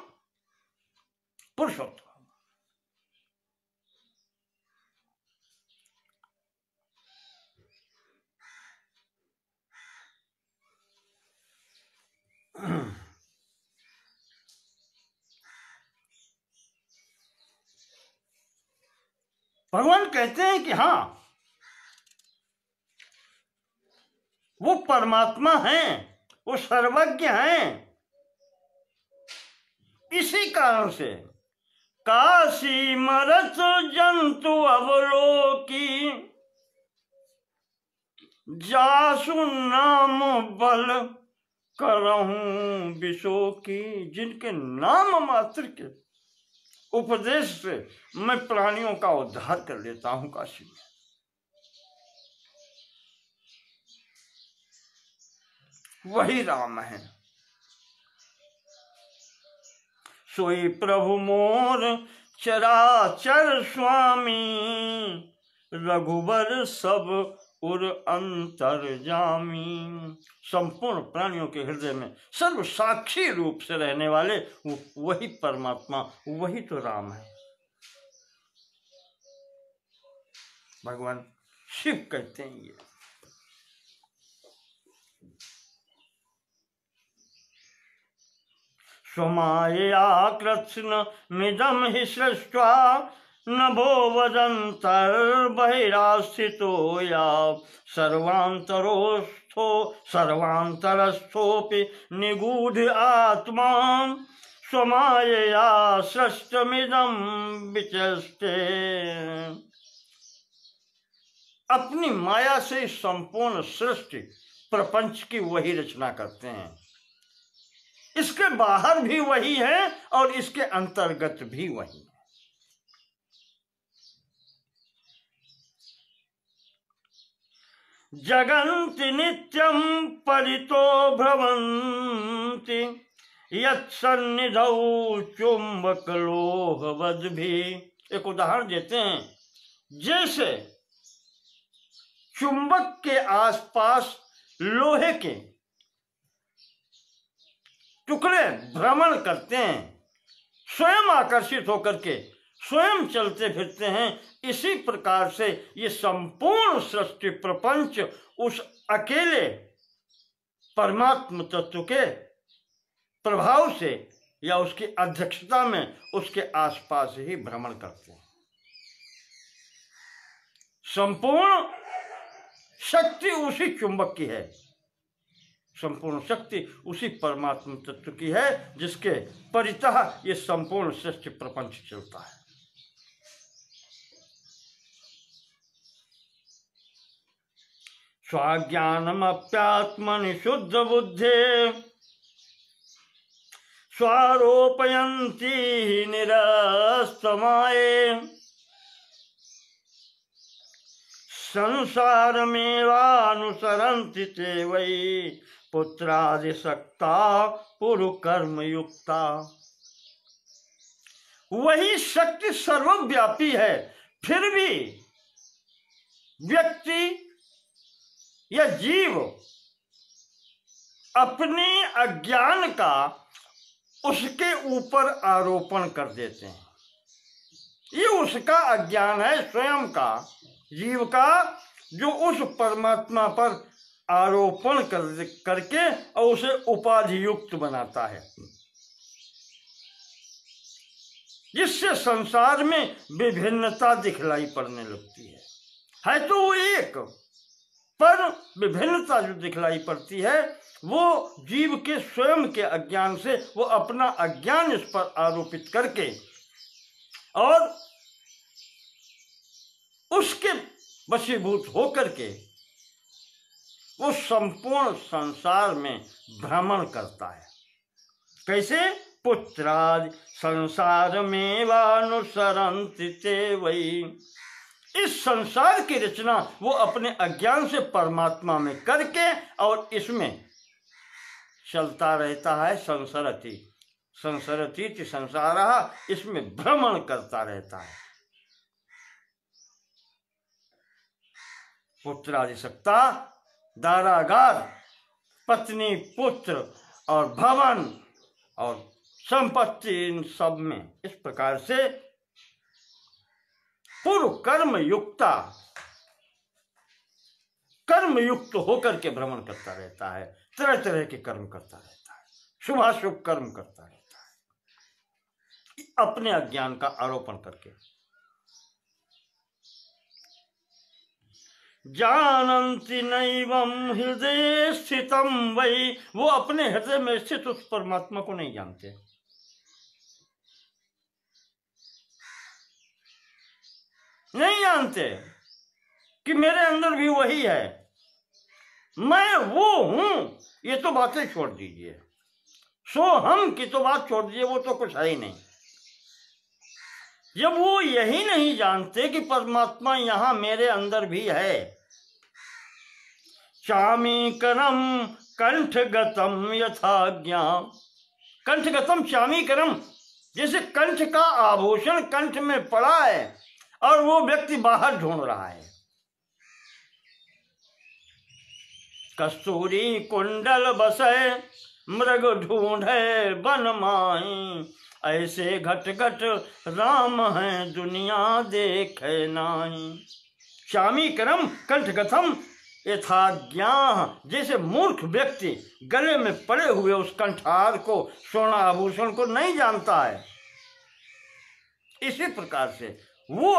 पुरुषोत्तम। भगवान कहते हैं कि हाँ वो परमात्मा हैं, वो सर्वज्ञ हैं। इसी कारण से काशी मरत जंतु अवलोकी जासु नाम बल करहूं विशोकी। जिनके नाम मात्र के उपदेश से मैं प्राणियों का उद्धार कर लेता हूं काशी में। वही राम है। सोई प्रभु मोर चराचर स्वामी रघुबर सब उर अंतर्जामी। संपूर्ण प्राणियों के हृदय में सर्व साक्षी रूप से रहने वाले वही परमात्मा, वही तो राम है। भगवान शिव कहते हैं ये। स्वमायया कृत्स्न मिदं हि सृष्ट्वा नभो वदन्तर्बहिरास्थितो या सर्वान्तरस्थोऽपि निगूढ़ आत्मा स्वमायया सृष्टमिदं विचष्टे। अपनी माया से संपूर्ण सृष्टि प्रपंच की वही रचना करते हैं। इसके बाहर भी वही है और इसके अंतर्गत भी वही है। जगन्ति नित्यं परितो भ्रमन्ति यत्सन्निधौ चुम्बकलोहवद् भी। एक उदाहरण देते हैं, जैसे चुंबक के आसपास लोहे के टुकड़े भ्रमण करते हैं, स्वयं आकर्षित होकर के स्वयं चलते फिरते हैं, इसी प्रकार से ये संपूर्ण सृष्टि प्रपंच उस अकेले परमात्म तत्व के प्रभाव से या उसकी अध्यक्षता में उसके आसपास ही भ्रमण करते हैं। संपूर्ण शक्ति उसी चुंबक की है, संपूर्ण शक्ति उसी परमात्मा तत्व की है जिसके परितः ये संपूर्ण सृष्टि प्रपंच चलता है। स्वाज्ञानमप्यात्मनि शुद्ध बुद्धे स्वारोपयन्ति निरस्तमाये संसारमेवानुसरन्ति ते वै पुत्रादिशक्ता पुरुकर्म युक्ता। वही शक्ति सर्वव्यापी है, फिर भी व्यक्ति या जीव अपने अज्ञान का उसके ऊपर आरोपण कर देते हैं। ये उसका अज्ञान है, स्वयं का, जीव का, जो उस परमात्मा पर आरोपण करके और उसे उपाधि युक्त बनाता है, जिससे संसार में विभिन्नता दिखलाई पड़ने लगती है तो वो एक, पर विभिन्नता जो दिखलाई पड़ती है वो जीव के स्वयं के अज्ञान से, वो अपना अज्ञान इस पर आरोपित करके और उसके वशीभूत होकर के वो संपूर्ण संसार में भ्रमण करता है। कैसे? पुत्रादि संसार में वानुसरन्ति ते वही। इस संसार की रचना वो अपने अज्ञान से परमात्मा में करके और इसमें चलता रहता है। संसरति संसरति संसारः, इसमें भ्रमण करता रहता है। पुत्रादि सत्ता, दारागार, पत्नी, पुत्र और भवन और संपत्ति, इन सब में इस प्रकार से पूर्व कर्म युक्त होकर के भ्रमण करता रहता है, तरह तरह के कर्म करता रहता है, शुभाशुभ कर्म करता रहता है अपने अज्ञान का आरोपण करके। जानन्ति नैवं हृदये स्थितं वै, वो अपने हृदय में स्थित उस परमात्मा को नहीं जानते। नहीं जानते कि मेरे अंदर भी वही है, मैं वो हूं। ये तो बातें छोड़ दीजिए, सो हम की तो बात छोड़ दीजिए, वो तो कुछ है ही नहीं। जब वो यही नहीं जानते कि परमात्मा यहां मेरे अंदर भी है। चामीकरम कंठगतम यथा ज्ञान, कंठगतम चामीकरम, जैसे कंठ का आभूषण कंठ में पड़ा है और वो व्यक्ति बाहर ढूंढ रहा है। कस्तूरी कुंडल बसे मृग ढूंढे वन माही, ऐसे घट घट राम है दुनिया देखे नाही। चामीकरम कंठगतम यथा ज्ञान, जैसे मूर्ख व्यक्ति गले में पड़े हुए उस कंठार को, सोना आभूषण को नहीं जानता है, इसी प्रकार से वो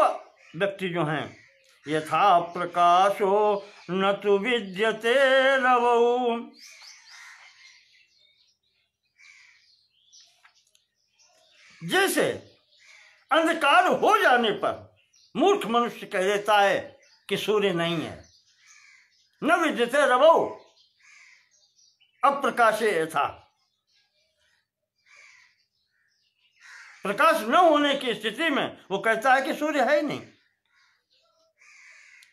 व्यक्ति जो हैं, यथा प्रकाशो न तु विद्यते रवौ, जैसे अंधकार हो जाने पर मूर्ख मनुष्य कह देता है कि सूर्य नहीं है। न विद्यते रवौ अप्रकाशे यथा, प्रकाश न होने की स्थिति में वो कहता है कि सूर्य है ही नहीं।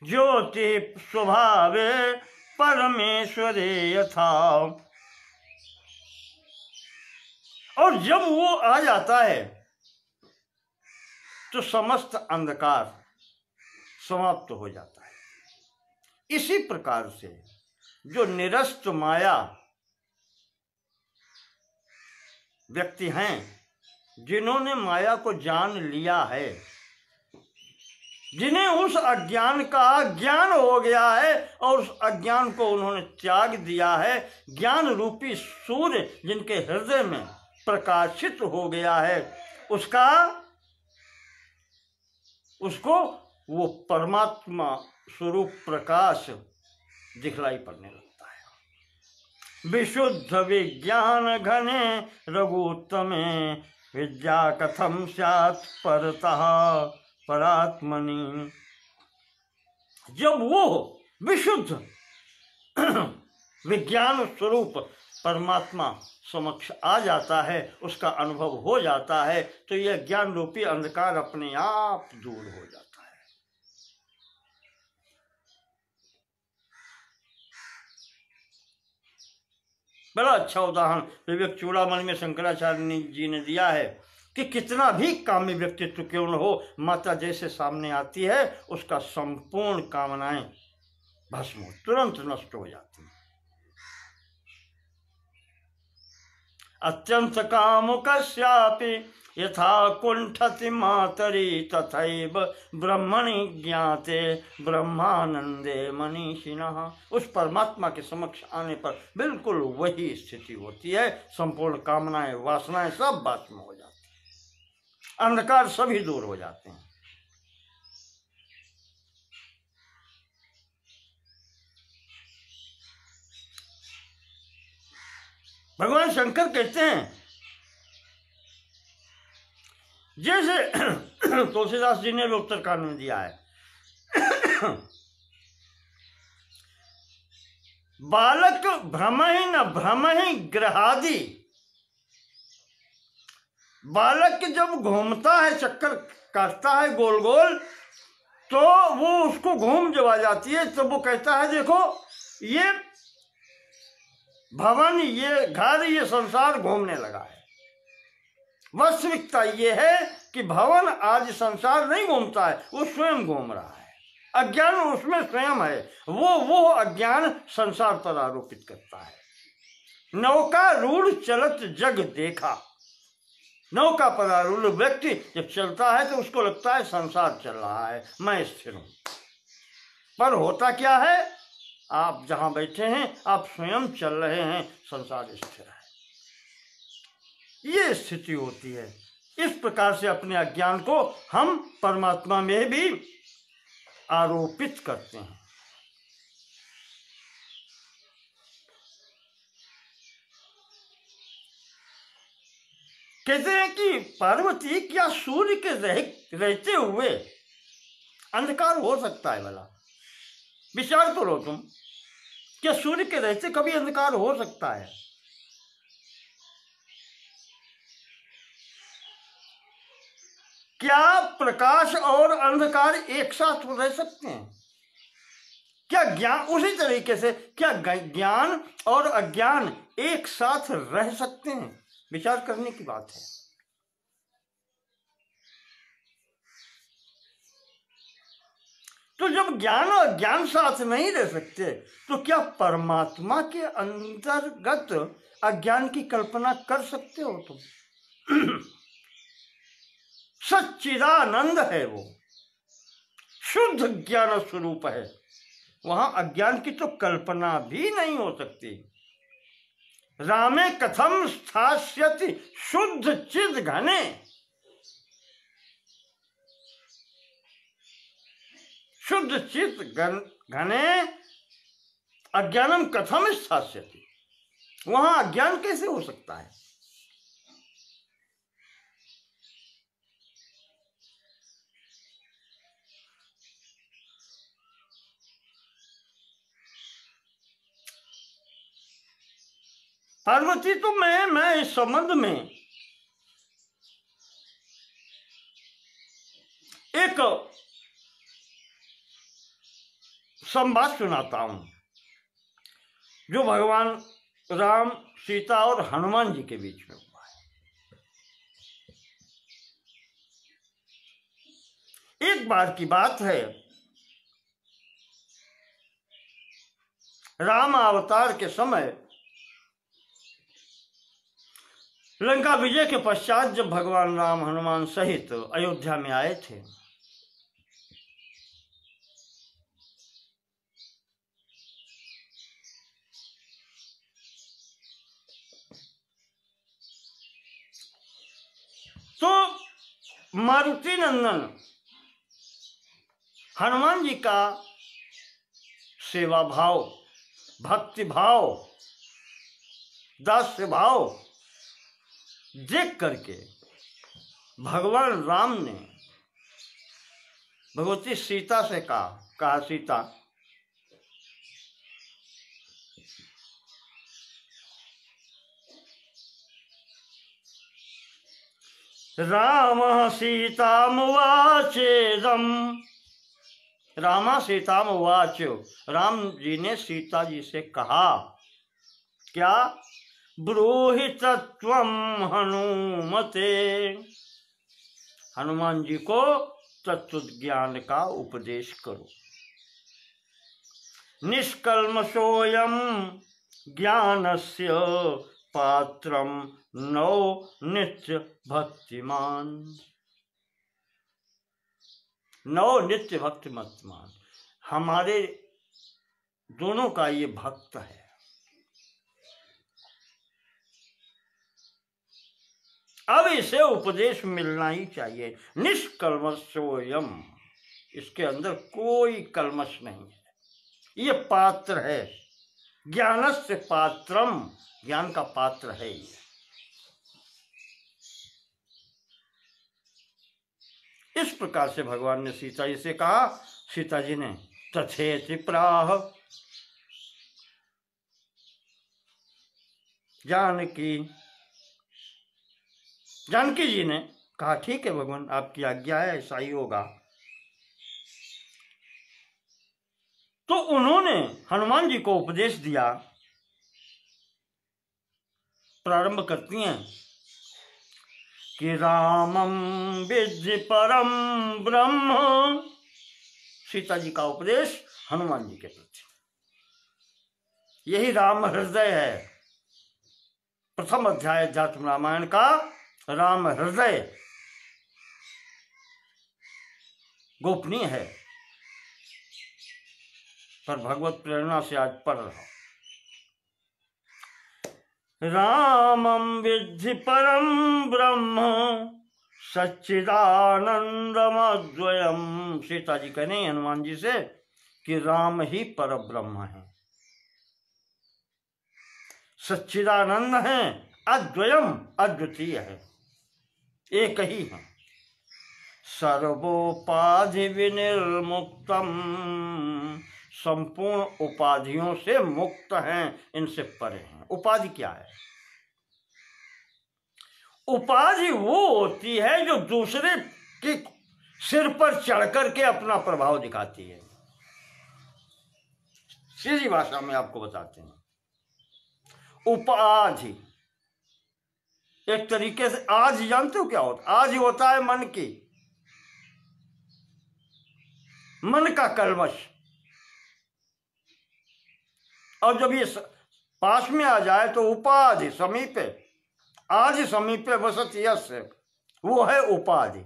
ज्योति स्वभावे परमेश्वरे यथा, और जब वो आ जाता है तो समस्त अंधकार समाप्त हो जाता है। इसी प्रकार से जो निरस्त माया व्यक्ति हैं, जिन्होंने माया को जान लिया है, जिन्हें उस अज्ञान का ज्ञान हो गया है और उस अज्ञान को उन्होंने त्याग दिया है, ज्ञान रूपी सूर्य जिनके हृदय में प्रकाशित हो गया है, उसको वो परमात्मा स्वरूप प्रकाश दिखलाई पड़ने लगता है। विशुद्ध विज्ञान घने रघुत्तमे, विद्या कथम स्यात् परतः परात्मनि। जब वो विशुद्ध विज्ञान स्वरूप परमात्मा समक्ष आ जाता है, उसका अनुभव हो जाता है, तो यह ज्ञान रूपी अंधकार अपने आप दूर हो जाता है। बड़ा अच्छा उदाहरण विवेक चूड़ामणि में शंकराचार्य जी ने दिया है कि कितना भी काम्य व्यक्तित्व क्यों न हो, माता जैसे सामने आती है उसका संपूर्ण कामनाएं भस्म तुरंत नष्ट हो जाती हैं। अत्यंत कामुकस्यापि यथा कुंठति मातरी तथैव ब्रह्मणि ज्ञाते ब्रह्मानंदे मनीषिणः। उस परमात्मा के समक्ष आने पर बिल्कुल वही स्थिति होती है। संपूर्ण कामनाएं वासनाएं सब भस्म हो जाती हैं, अंधकार सभी दूर हो जाते हैं। भगवान शंकर कहते हैं, जैसे तुलसीदास जी ने भी उत्तरकांड में दिया है, बालक भ्रम ही न भ्रम ही ग्रहादि। बालक जब घूमता है, चक्कर काटता है गोल गोल, तो वो उसको घूम जब आ जाती है तो वो कहता है देखो ये भवन, ये घर, ये संसार घूमने लगा है। वास्तविकता ये है कि भवन आज संसार नहीं घूमता है, वो स्वयं घूम रहा है। अज्ञान उसमें स्वयं है, वो अज्ञान संसार पर आरोपित करता है। नौका रूढ़ चलत जग देखा। नौका पर आरूढ़ व्यक्ति जब चलता है तो उसको लगता है संसार चल रहा है, मैं स्थिर हूं। पर होता क्या है, आप जहां बैठे हैं आप स्वयं चल रहे हैं, संसार स्थिर है। ये स्थिति होती है। इस प्रकार से अपने अज्ञान को हम परमात्मा में भी आरोपित करते हैं। कहते हैं कि पार्वती, क्या सूर्य के रहते हुए अंधकार हो सकता है? भला विचार करो तुम, क्या सूर्य के रहते कभी अंधकार हो सकता है? क्या प्रकाश और अंधकार एक साथ रह सकते हैं? क्या ज्ञान, उसी तरीके से क्या ज्ञान और अज्ञान एक साथ रह सकते हैं? विचार करने की बात है। तो जब ज्ञान और अज्ञान साथ नहीं रह सकते तो क्या परमात्मा के अंतर्गत अज्ञान की कल्पना कर सकते हो तुम? सच्चिदानंद है वो, शुद्ध ज्ञान स्वरूप है, वहां अज्ञान की तो कल्पना भी नहीं हो सकती। रामे कथम स्थास्यति शुद्ध चिद घने। शुद्ध चित घने अज्ञानम कथम स्थास्यति। वहां अज्ञान कैसे हो सकता है? पार्वती, तो मैं इस संबंध में एक संवाद सुनाता हूं जो भगवान राम, सीता और हनुमान जी के बीच में हुआ है। एक बार की बात है, राम अवतार के समय लंका विजय के पश्चात जब भगवान राम हनुमान सहित अयोध्या में आए थे, तो मारुति नंदन हनुमान जी का सेवा भाव, भक्ति भाव, दास्य भाव देख करके भगवान राम ने भगवती सीता से कहा सीता, राम सीतामुवाचेदम। रामा सीतामुवाच, राम जी ने सीता जी से कहा, क्या? ब्रूहि तत्वम हनुमते। हनुमान जी को तत्व ज्ञान का उपदेश करो। निष्कल्मषोऽयं ज्ञानस्य पात्रम नौ नित्य भक्तिमान। नौ नित्य भक्तिमान, हमारे दोनों का ये भक्त है। अब इसे उपदेश मिलना ही चाहिए। निष्कल्मषोऽयम्, इसके अंदर कोई कल्मश नहीं है। ये पात्र है, ज्ञानस्य पात्रम, ज्ञान का पात्र है ये। इस प्रकार से भगवान ने सीता जी से कहा। सीता जी ने तथेति प्राह, जानकी जी ने कहा ठीक है भगवान, आपकी आज्ञा है, ऐसा ही होगा। तो उन्होंने हनुमान जी को उपदेश दिया। प्रारंभ करती हैं कि रामम विद्धि परम ब्रह्म। सीता जी का उपदेश हनुमान जी के प्रति, यही राम हृदय है। प्रथम अध्याय अध्यात्म रामायण का राम हृदय गोपनीय है, पर भगवत प्रेरणा से आज पढ़ रहा हूं। रामं विद्धि परम ब्रह्म सच्चिदानंदमद्वयम्। सीता जी कहने हनुमान जी से कि राम ही पर ब्रह्म है, सच्चिदानंद है, अद्वयम अद्वितीय है, एक ही है। सर्वोपाधि विनिर्मुक्तम, संपूर्ण उपाधियों से मुक्त हैं, इनसे परे हैं। उपाधि क्या है? उपाधि वो होती है जो दूसरे के सिर पर चढ़ करके अपना प्रभाव दिखाती है। सीधी भाषा में आपको बताते हैं, उपाधि एक तरीके से, आज जानते हो क्या होता? आज होता है मन की, मन का कल्मश, और जब ये पास में आ जाए तो उपाधि समीपे, आज समीपे वसत यस्य, वो है उपाधि।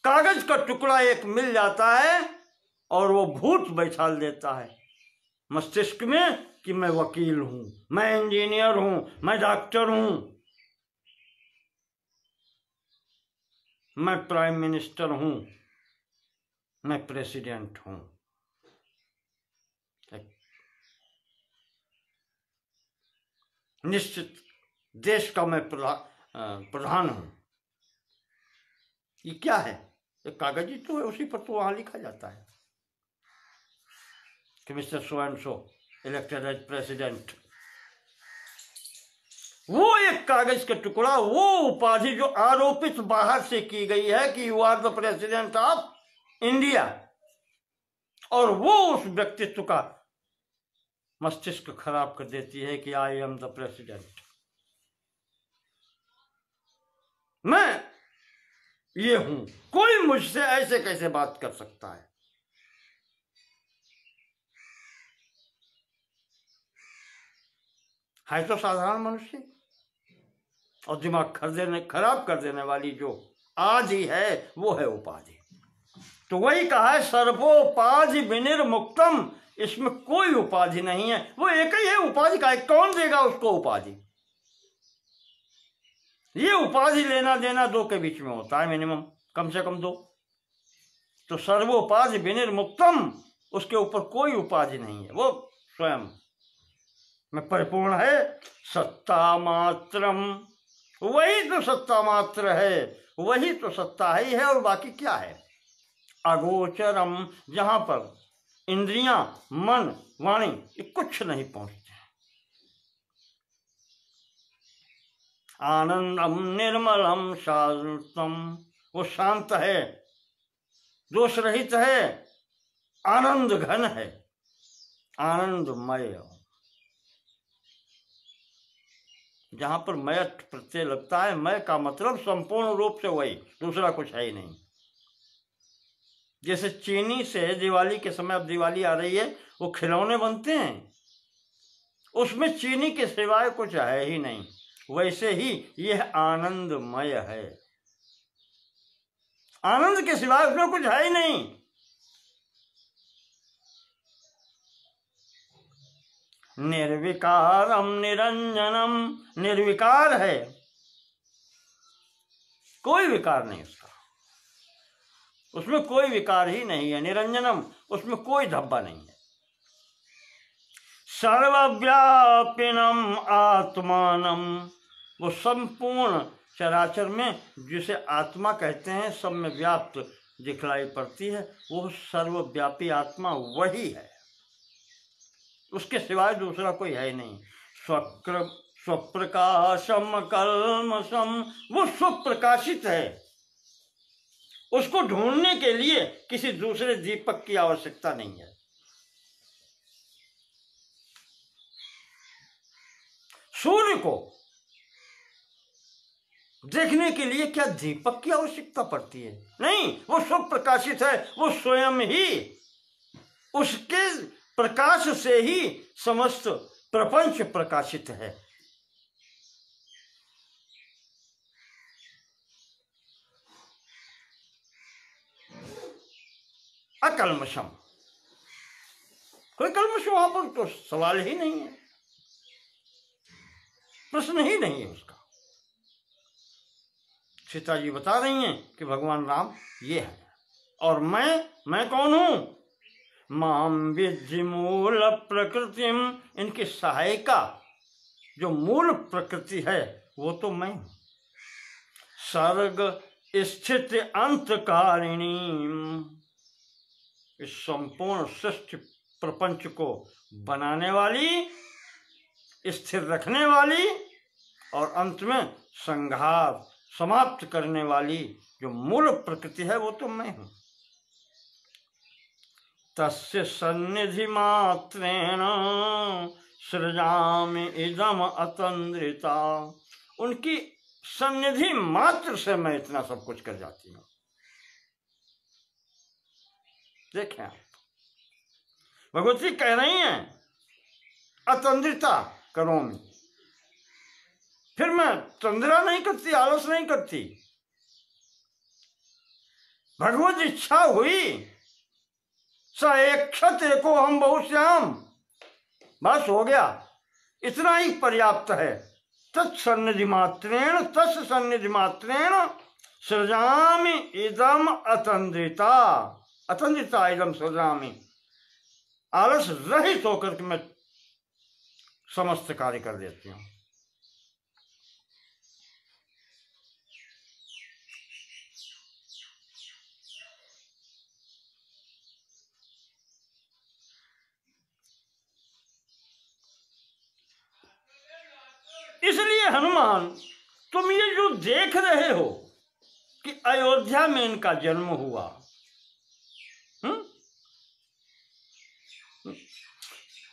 कागज का टुकड़ा एक मिल जाता है और वो भूत बैठाल देता है मस्तिष्क में कि मैं वकील हूं, मैं इंजीनियर हूं, मैं डॉक्टर हूं, मैं प्राइम मिनिस्टर हूं, मैं प्रेसिडेंट हूं। निश्चित देश का मैं प्रधान हूं। ये क्या है? ये कागज ही तो है, उसी पर तो वहां लिखा जाता है कि mister so and so elected as president. वो एक कागज का टुकड़ा, वो उपाधि जो आरोपित बाहर से की गई है कि you are the president of India, और वो उस व्यक्तित्व का मस्तिष्क खराब कर देती है कि आई एम द प्रेसिडेंट, मैं ये हूं, कोई मुझसे ऐसे कैसे बात कर सकता है। तो साधारण मनुष्य, और दिमाग खराब कर देने वाली जो आज ही है वो है उपाधि। तो वही कहा है सर्वोपाधि विनिर्मुक्तम, इसमें कोई उपाधि नहीं है, वो एक ही है। उपाधि का कौन देगा उसको उपाधि? ये उपाधि लेना देना दो के बीच में होता है, मिनिमम कम से कम दो। तो सर्वोपाधि विनिर्मुक्तम, उसके ऊपर कोई उपाधि नहीं है, वो स्वयं में परिपूर्ण है। सत्ता मात्रम, वही तो सत्ता मात्र है, वही तो सत्ता ही है, और बाकी क्या है? अगोचरम, जहां पर इंद्रियां, मन, वाणी ये कुछ नहीं पहुंचते। आनंदम निर्मलम शांतम, वो शांत है, दोष रहित है, आनंद घन है, आनंदमय। जहां पर मय प्रत्यय लगता है, मय का मतलब संपूर्ण रूप से वही, दूसरा कुछ है ही नहीं। जैसे चीनी से दिवाली के समय, अब दिवाली आ रही है, वो खिलौने बनते हैं, उसमें चीनी के सिवाय कुछ है ही नहीं, वैसे ही यह आनंदमय है, आनंद के सिवाय उसमें कुछ है ही नहीं। निर्विकारम निरंजनम, निर्विकार है, कोई विकार नहीं उसका, उसमें कोई विकार ही नहीं है। निरंजनम, उसमें कोई धब्बा नहीं है। सर्वव्यापिनम आत्मानम, वो संपूर्ण चराचर में जिसे आत्मा कहते हैं, सब में व्याप्त दिखलाई पड़ती है, वो सर्वव्यापी आत्मा वही है, उसके सिवाय दूसरा कोई है नहीं। स्वप्रकाशम कल्मषम, वो स्वप्रकाशित है, उसको ढूंढने के लिए किसी दूसरे दीपक की आवश्यकता नहीं है। सूर्य को देखने के लिए क्या दीपक की आवश्यकता पड़ती है? नहीं, वो स्वयं प्रकाशित है, वो स्वयं ही, उसके प्रकाश से ही समस्त प्रपंच प्रकाशित है। अकल्मषम, कोई कल्मष वहां पर तो सवाल ही नहीं है, प्रश्न ही नहीं है उसका। सीता जी बता रही हैं कि भगवान राम ये है, और मैं कौन हूं? माम विद्धि मूल प्रकृतिम, इनकी सहायिका जो मूल प्रकृति है वो तो मैं हूं। सर्ग स्थित अंतकारिणी, इस संपूर्ण सृष्टि प्रपंच को बनाने वाली, स्थिर रखने वाली, और अंत में संहार समाप्त करने वाली जो मूल प्रकृति है वो तो मैं हूं। तस्य सन्निधि मात्रेण सृजामि इदम अतंद्रिता, उनकी सन्निधि मात्र से मैं इतना सब कुछ कर जाती हूं। देखें आप, भगवती कह रही हैं अतंद्रिता करोमि, फिर मैं तंद्रा नहीं करती, आलस नहीं करती। भगवत इच्छा हुई, स एक एको हम बहुश्याम, बस हो गया, इतना ही पर्याप्त है। तत्सन्निधि मात्रेण, तस् सन्निधि मात्रेण सृजामि इदम अतंद्रिता, अतंद्रिता इदम सृजामि, आलस रहित होकर के मैं समस्त कार्य कर देती हूं। इसलिए हनुमान, तुम ये जो देख रहे हो कि अयोध्या में इनका जन्म हुआ,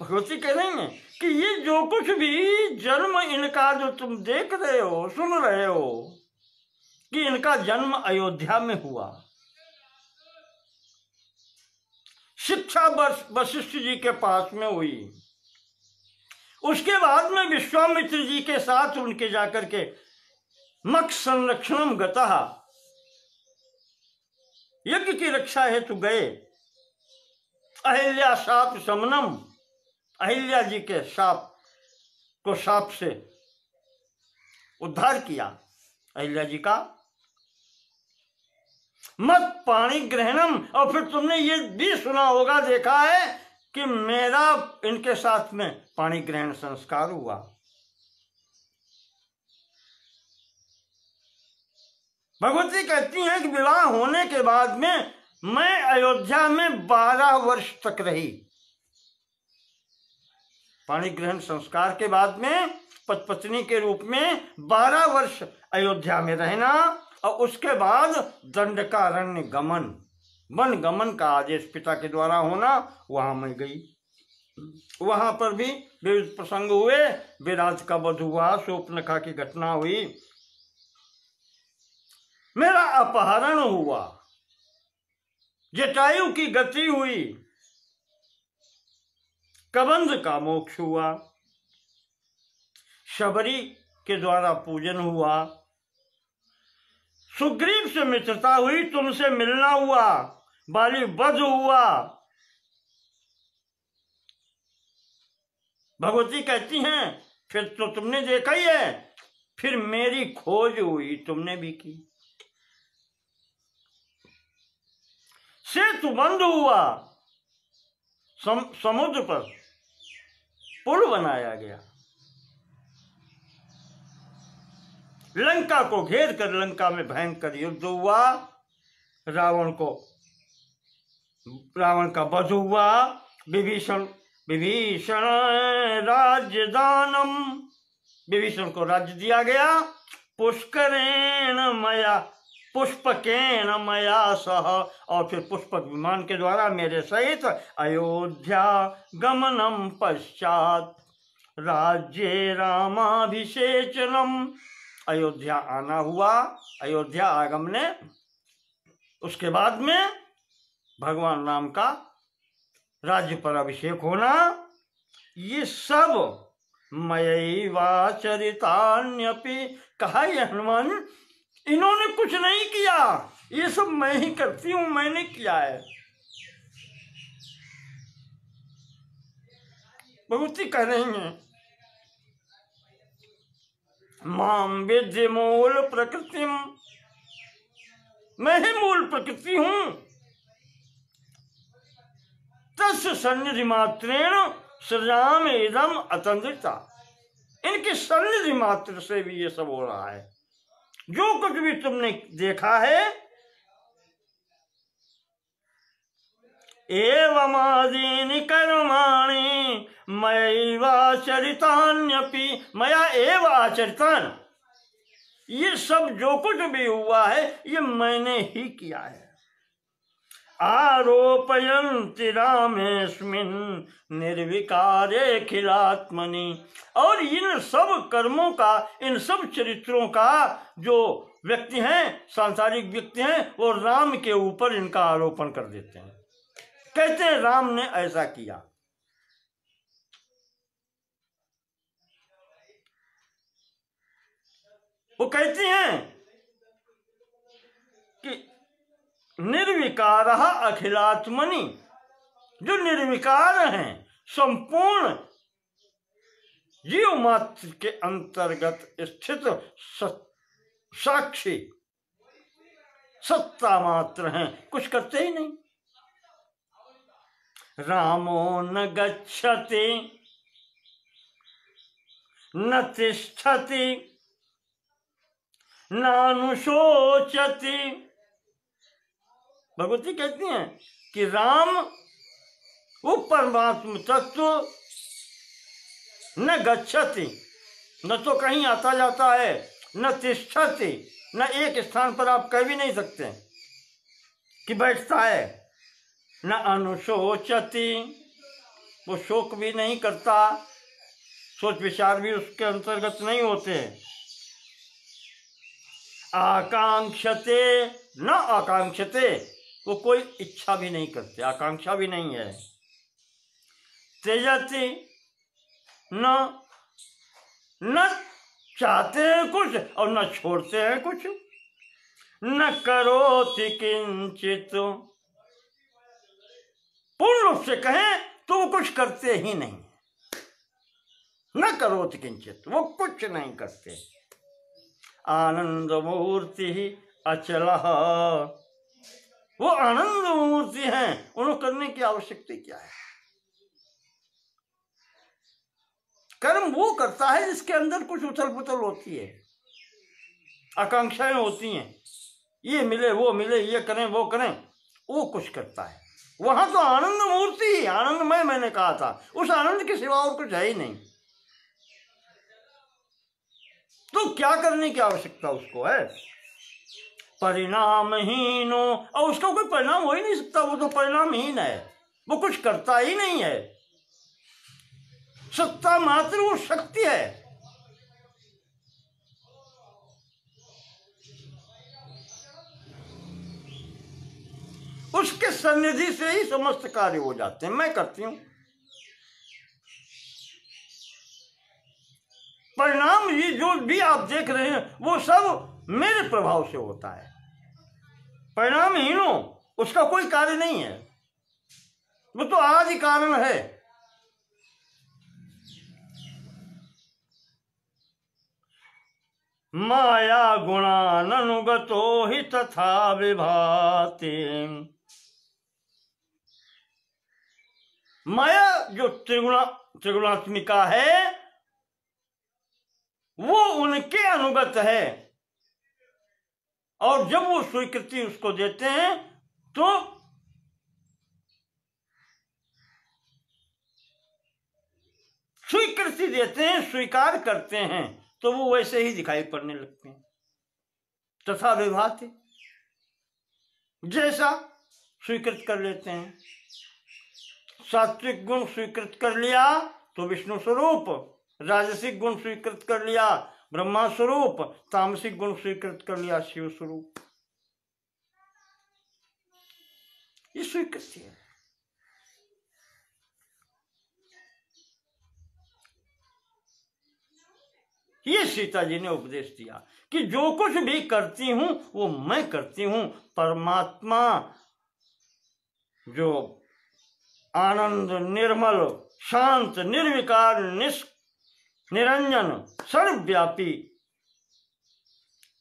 भगवती कह रही हैं कि ये जो कुछ भी जन्म इनका जो तुम देख रहे हो, सुन रहे हो कि इनका जन्म अयोध्या में हुआ, शिक्षा वशिष्ठ जी के पास में हुई, उसके बाद में विश्वामित्र जी के साथ उनके जाकर के मख संरक्षणम गतः, यज्ञ की रक्षा हेतु गए, अहिल्या शाप शमनम, अहिल्या जी के शाप से उद्धार किया अहिल्या जी का। मत पाणी ग्रहणम, और फिर तुमने ये भी सुना होगा, देखा है कि मेरा इनके साथ में पाणी ग्रहण संस्कार हुआ। भगवती कहती हैं कि विवाह होने के बाद में मैं अयोध्या में 12 वर्ष तक रही। पाणी ग्रहण संस्कार के बाद में पत्नी के रूप में 12 वर्ष अयोध्या में रहना, और उसके बाद दंडकारण्य गमन, वन गमन का आदेश पिता के द्वारा होना, वहां मैं गई। वहां पर भी विविध प्रसंग हुए, विराट का वध हुआ, शूर्पणखा की घटना हुई, मेरा अपहरण हुआ, जटायु की गति हुई, कबंध का मोक्ष हुआ, शबरी के द्वारा पूजन हुआ, सुग्रीव से मित्रता हुई, तुमसे मिलना हुआ, बाली वध हुआ। भगवती कहती हैं फिर तो तुमने देखा ही है, फिर मेरी खोज हुई, तुमने भी की, सेतु बंद हुआ, समुद्र पर पुल बनाया गया, लंका को घेर कर लंका में भयंकर युद्ध हुआ, रावण का वध हुआ, विभीषण राज्य दानम, विभीषण को राज्य दिया गया, पुष्पकेन मया सह, और फिर पुष्पक विमान के द्वारा मेरे सहित अयोध्या गमनम पश्चात राज्ये रामाभिषेचनम, अयोध्या आना हुआ, अयोध्या आगमने, उसके बाद में भगवान राम का राज्य पर अभिषेक होना। ये सब मयैवाचरितान्यपि, कहा ये हनुमान इन्होंने कुछ नहीं किया, ये सब मैं ही करती हूं, मैंने किया है। भगवती कह रही हैं माम विद्य मूल प्रकृतिम, मैं ही मूल प्रकृति हूं, तस्य सन्निधि मात्रेण सृजाम इदम अतंद्रिता, इनकी सन्निधि मात्र से भी ये सब हो रहा है। जो कुछ भी तुमने देखा है, एवमादीनि कर्माणि मयैवाचरितान्यपि, मया एव आचरितान, ये सब जो कुछ भी हुआ है ये मैंने ही किया है। आरोपयन्ति रामेस्मिन् निर्विकारे खिलात्मनि, और इन सब कर्मों का, इन सब चरित्रों का जो व्यक्ति हैं, सांसारिक व्यक्ति हैं, वो राम के ऊपर इनका आरोपण कर देते हैं, कहते हैं राम ने ऐसा किया। वो कहते हैं कि निर्विकार अखिलात्मनि, जो निर्विकार हैं, संपूर्ण जीव मात्र के अंतर्गत स्थित साक्षी सत्ता मात्र हैं, कुछ करते ही नहीं। रामो न गच्छति न तिष्ठति नानुशोचति, भगवती कहती हैं कि राम वो परमात्मा तत्व न गच्छति, न तो कहीं आता जाता है, न तिष्ठति, न एक स्थान पर आप कह भी नहीं सकते कि बैठता है, न अनुशोचति, वो शोक भी नहीं करता, सोच विचार भी उसके अंतर्गत नहीं होते। आकांक्षते न आकांक्षते, वो कोई इच्छा भी नहीं करते, आकांक्षा भी नहीं है। त्यजति न चाहते हैं कुछ और न छोड़ते हैं कुछ, न करोति किंचित, पूर्ण रूप से कहें तो वो कुछ करते ही नहीं, न करोति किंचित, वो कुछ नहीं करते। आनंद मूर्ति अचलः, वो आनंद मूर्ति हैं, उन्हें करने की आवश्यकता क्या है। कर्म वो करता है जिसके अंदर कुछ उथल पुथल होती है, आकांक्षाएं होती हैं, ये मिले वो मिले, ये करें वो करें, वो कुछ करता है। वहां तो आनंद मूर्ति, आनंदमय मैंने कहा था, उस आनंद के सिवा और कुछ है ही नहीं, तो क्या करने की आवश्यकता उसको है। परिणामहीनो, और उसका कोई परिणाम हो ही नहीं सकता, वो तो परिणामहीन है, वो कुछ करता ही नहीं है, सत्ता मात्र वो शक्ति है। उसके सन्निधि से ही समस्त कार्य हो जाते हैं। मैं करती हूँ, परिणाम ये जो भी आप देख रहे हैं वो सब मेरे प्रभाव से होता है। परिणामहीन हो उसका कोई कार्य नहीं है, वो तो आदि कारण है। माया गुणानुगतो हि तथा विभाति। माया जो त्रिगुणात्मिका है वो उनके अनुगत है, और जब वो स्वीकृति उसको देते हैं तो स्वीकृति देते हैं, स्वीकार करते हैं, तो वो वैसे ही दिखाई पड़ने लगते हैं। तथा विभाति, जैसा स्वीकृत कर लेते हैं। सात्विक गुण स्वीकृत कर लिया तो विष्णु स्वरूप, राजसिक गुण स्वीकृत कर लिया ब्रह्मा स्वरूप, तामसिक गुण स्वीकृत कर लिया शिव स्वरूप। ये स्वीकृति है। ये सीता जी ने उपदेश दिया कि जो कुछ भी करती हूं वो मैं करती हूं। परमात्मा जो आनंद, निर्मल, शांत, निर्विकार, निरंजन, सर्वव्यापी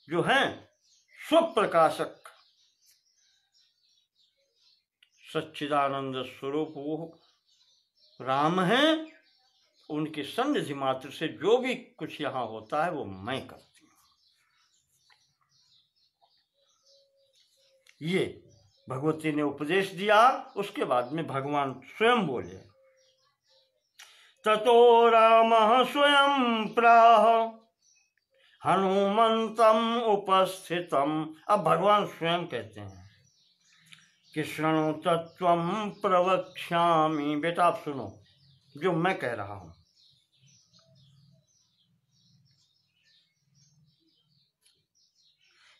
जो है, स्वप्रकाशक सच्चिदानंद स्वरूप वो राम है। उनकी सन्निधि मात्र से जो भी कुछ यहां होता है वो मैं करती हूं। ये भगवती ने उपदेश दिया। उसके बाद में भगवान स्वयं बोले, ततो रामः स्वयं प्राह हनुमंतम उपस्थितम। अब भगवान स्वयं कहते हैं कि शृणु तत्वम प्रवक्ष्यामि। बेटा आप सुनो जो मैं कह रहा हूं।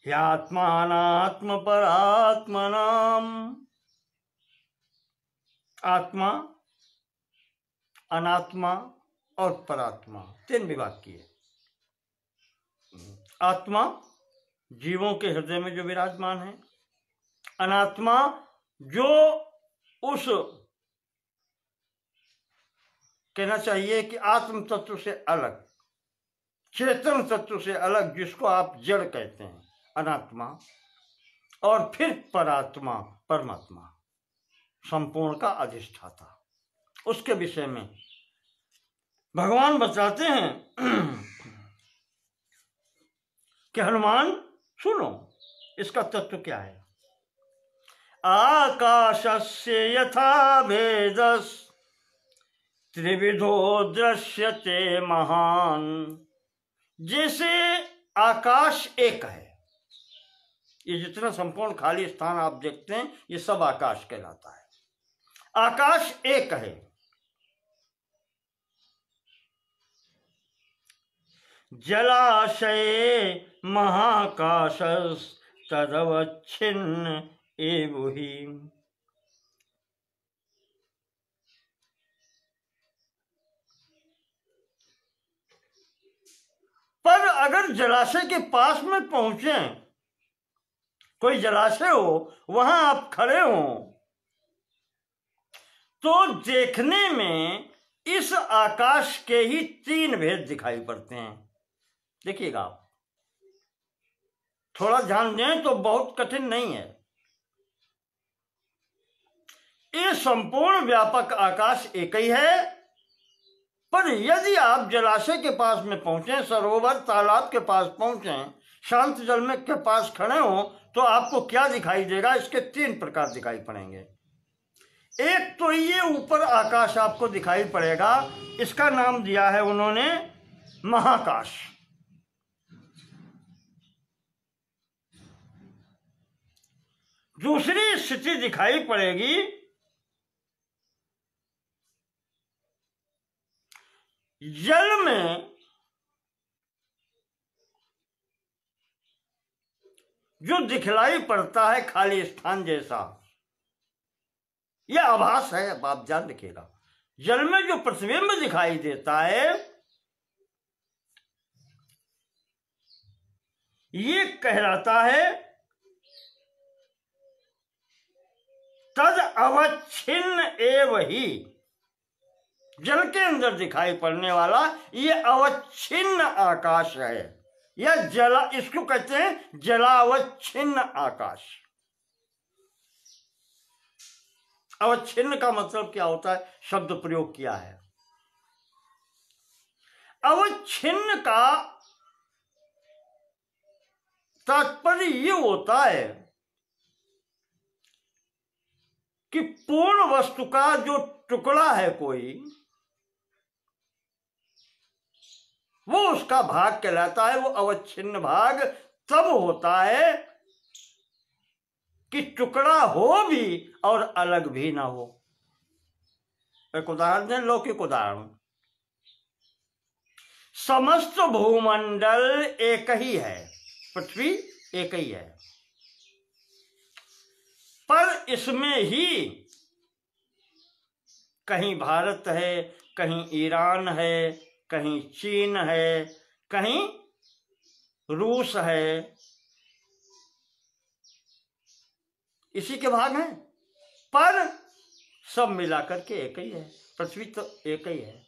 ह्यात्मानात्म परात्मनाम। आत्मा, अनात्मा और परात्मा, तीन विभाग की है। आत्मा जीवों के हृदय में जो विराजमान है, अनात्मा जो उस कहना चाहिए कि आत्म तत्व से अलग, चेतन तत्व से अलग, जिसको आप जड़ कहते हैं, अनात्मा। और फिर परात्मा, परमात्मा, संपूर्ण का अधिष्ठाता। उसके विषय में भगवान बताते हैं कि हनुमान सुनो इसका तत्व क्या है। आकाशस्य यथा भेदस् त्रिविधो दृश्यते महान। जैसे आकाश एक है, ये जितना संपूर्ण खाली स्थान आप देखते हैं ये सब आकाश कहलाता है। आकाश एक है। जलाशये महाकाशस् तदवच्छिन्न एवुहि। पर अगर जलाशय के पास में पहुंचे, कोई जलाशय हो, वहां आप खड़े हो, तो देखने में इस आकाश के ही तीन भेद दिखाई पड़ते हैं। देखिएगा आप, थोड़ा ध्यान दें तो बहुत कठिन नहीं है। ये संपूर्ण व्यापक आकाश एक ही है, पर यदि आप जलाशय के पास में पहुंचे, सरोवर तालाब के पास पहुंचे, शांत जल में के पास खड़े हो, तो आपको क्या दिखाई देगा? इसके तीन प्रकार दिखाई पड़ेंगे। एक तो ये ऊपर आकाश आपको दिखाई पड़ेगा, इसका नाम दिया है उन्होंने महाकाश। दूसरी स्थिति दिखाई पड़ेगी जल में जो दिखलाई पड़ता है खाली स्थान जैसा, यह आभास है, अब आप ध्यान रखिएगा। जल में जो प्रतिबिंब दिखाई देता है ये कहलाता है तद अवच्छिन्न एव ही। जल के अंदर दिखाई पड़ने वाला ये अवच्छिन्न आकाश है, या जला, इसको कहते हैं जलावच्छिन्न आकाश। अवच्छिन्न का मतलब क्या होता है, शब्द प्रयोग किया है। अवच्छिन्न का तात्पर्य ये होता है कि पूर्ण वस्तु का जो टुकड़ा है कोई, वो उसका भाग कहलाता है। वो अवच्छिन्न भाग तब होता है कि टुकड़ा हो भी और अलग भी ना हो। एक उदाहरण दें, लौकिक उदाहरण। समस्त भूमंडल एक ही है, पृथ्वी एक ही है, पर इसमें ही कहीं भारत है, कहीं ईरान है, कहीं चीन है, कहीं रूस है, इसी के भाग हैं, पर सब मिलाकर के एक ही है। पृथ्वी तो एक ही है,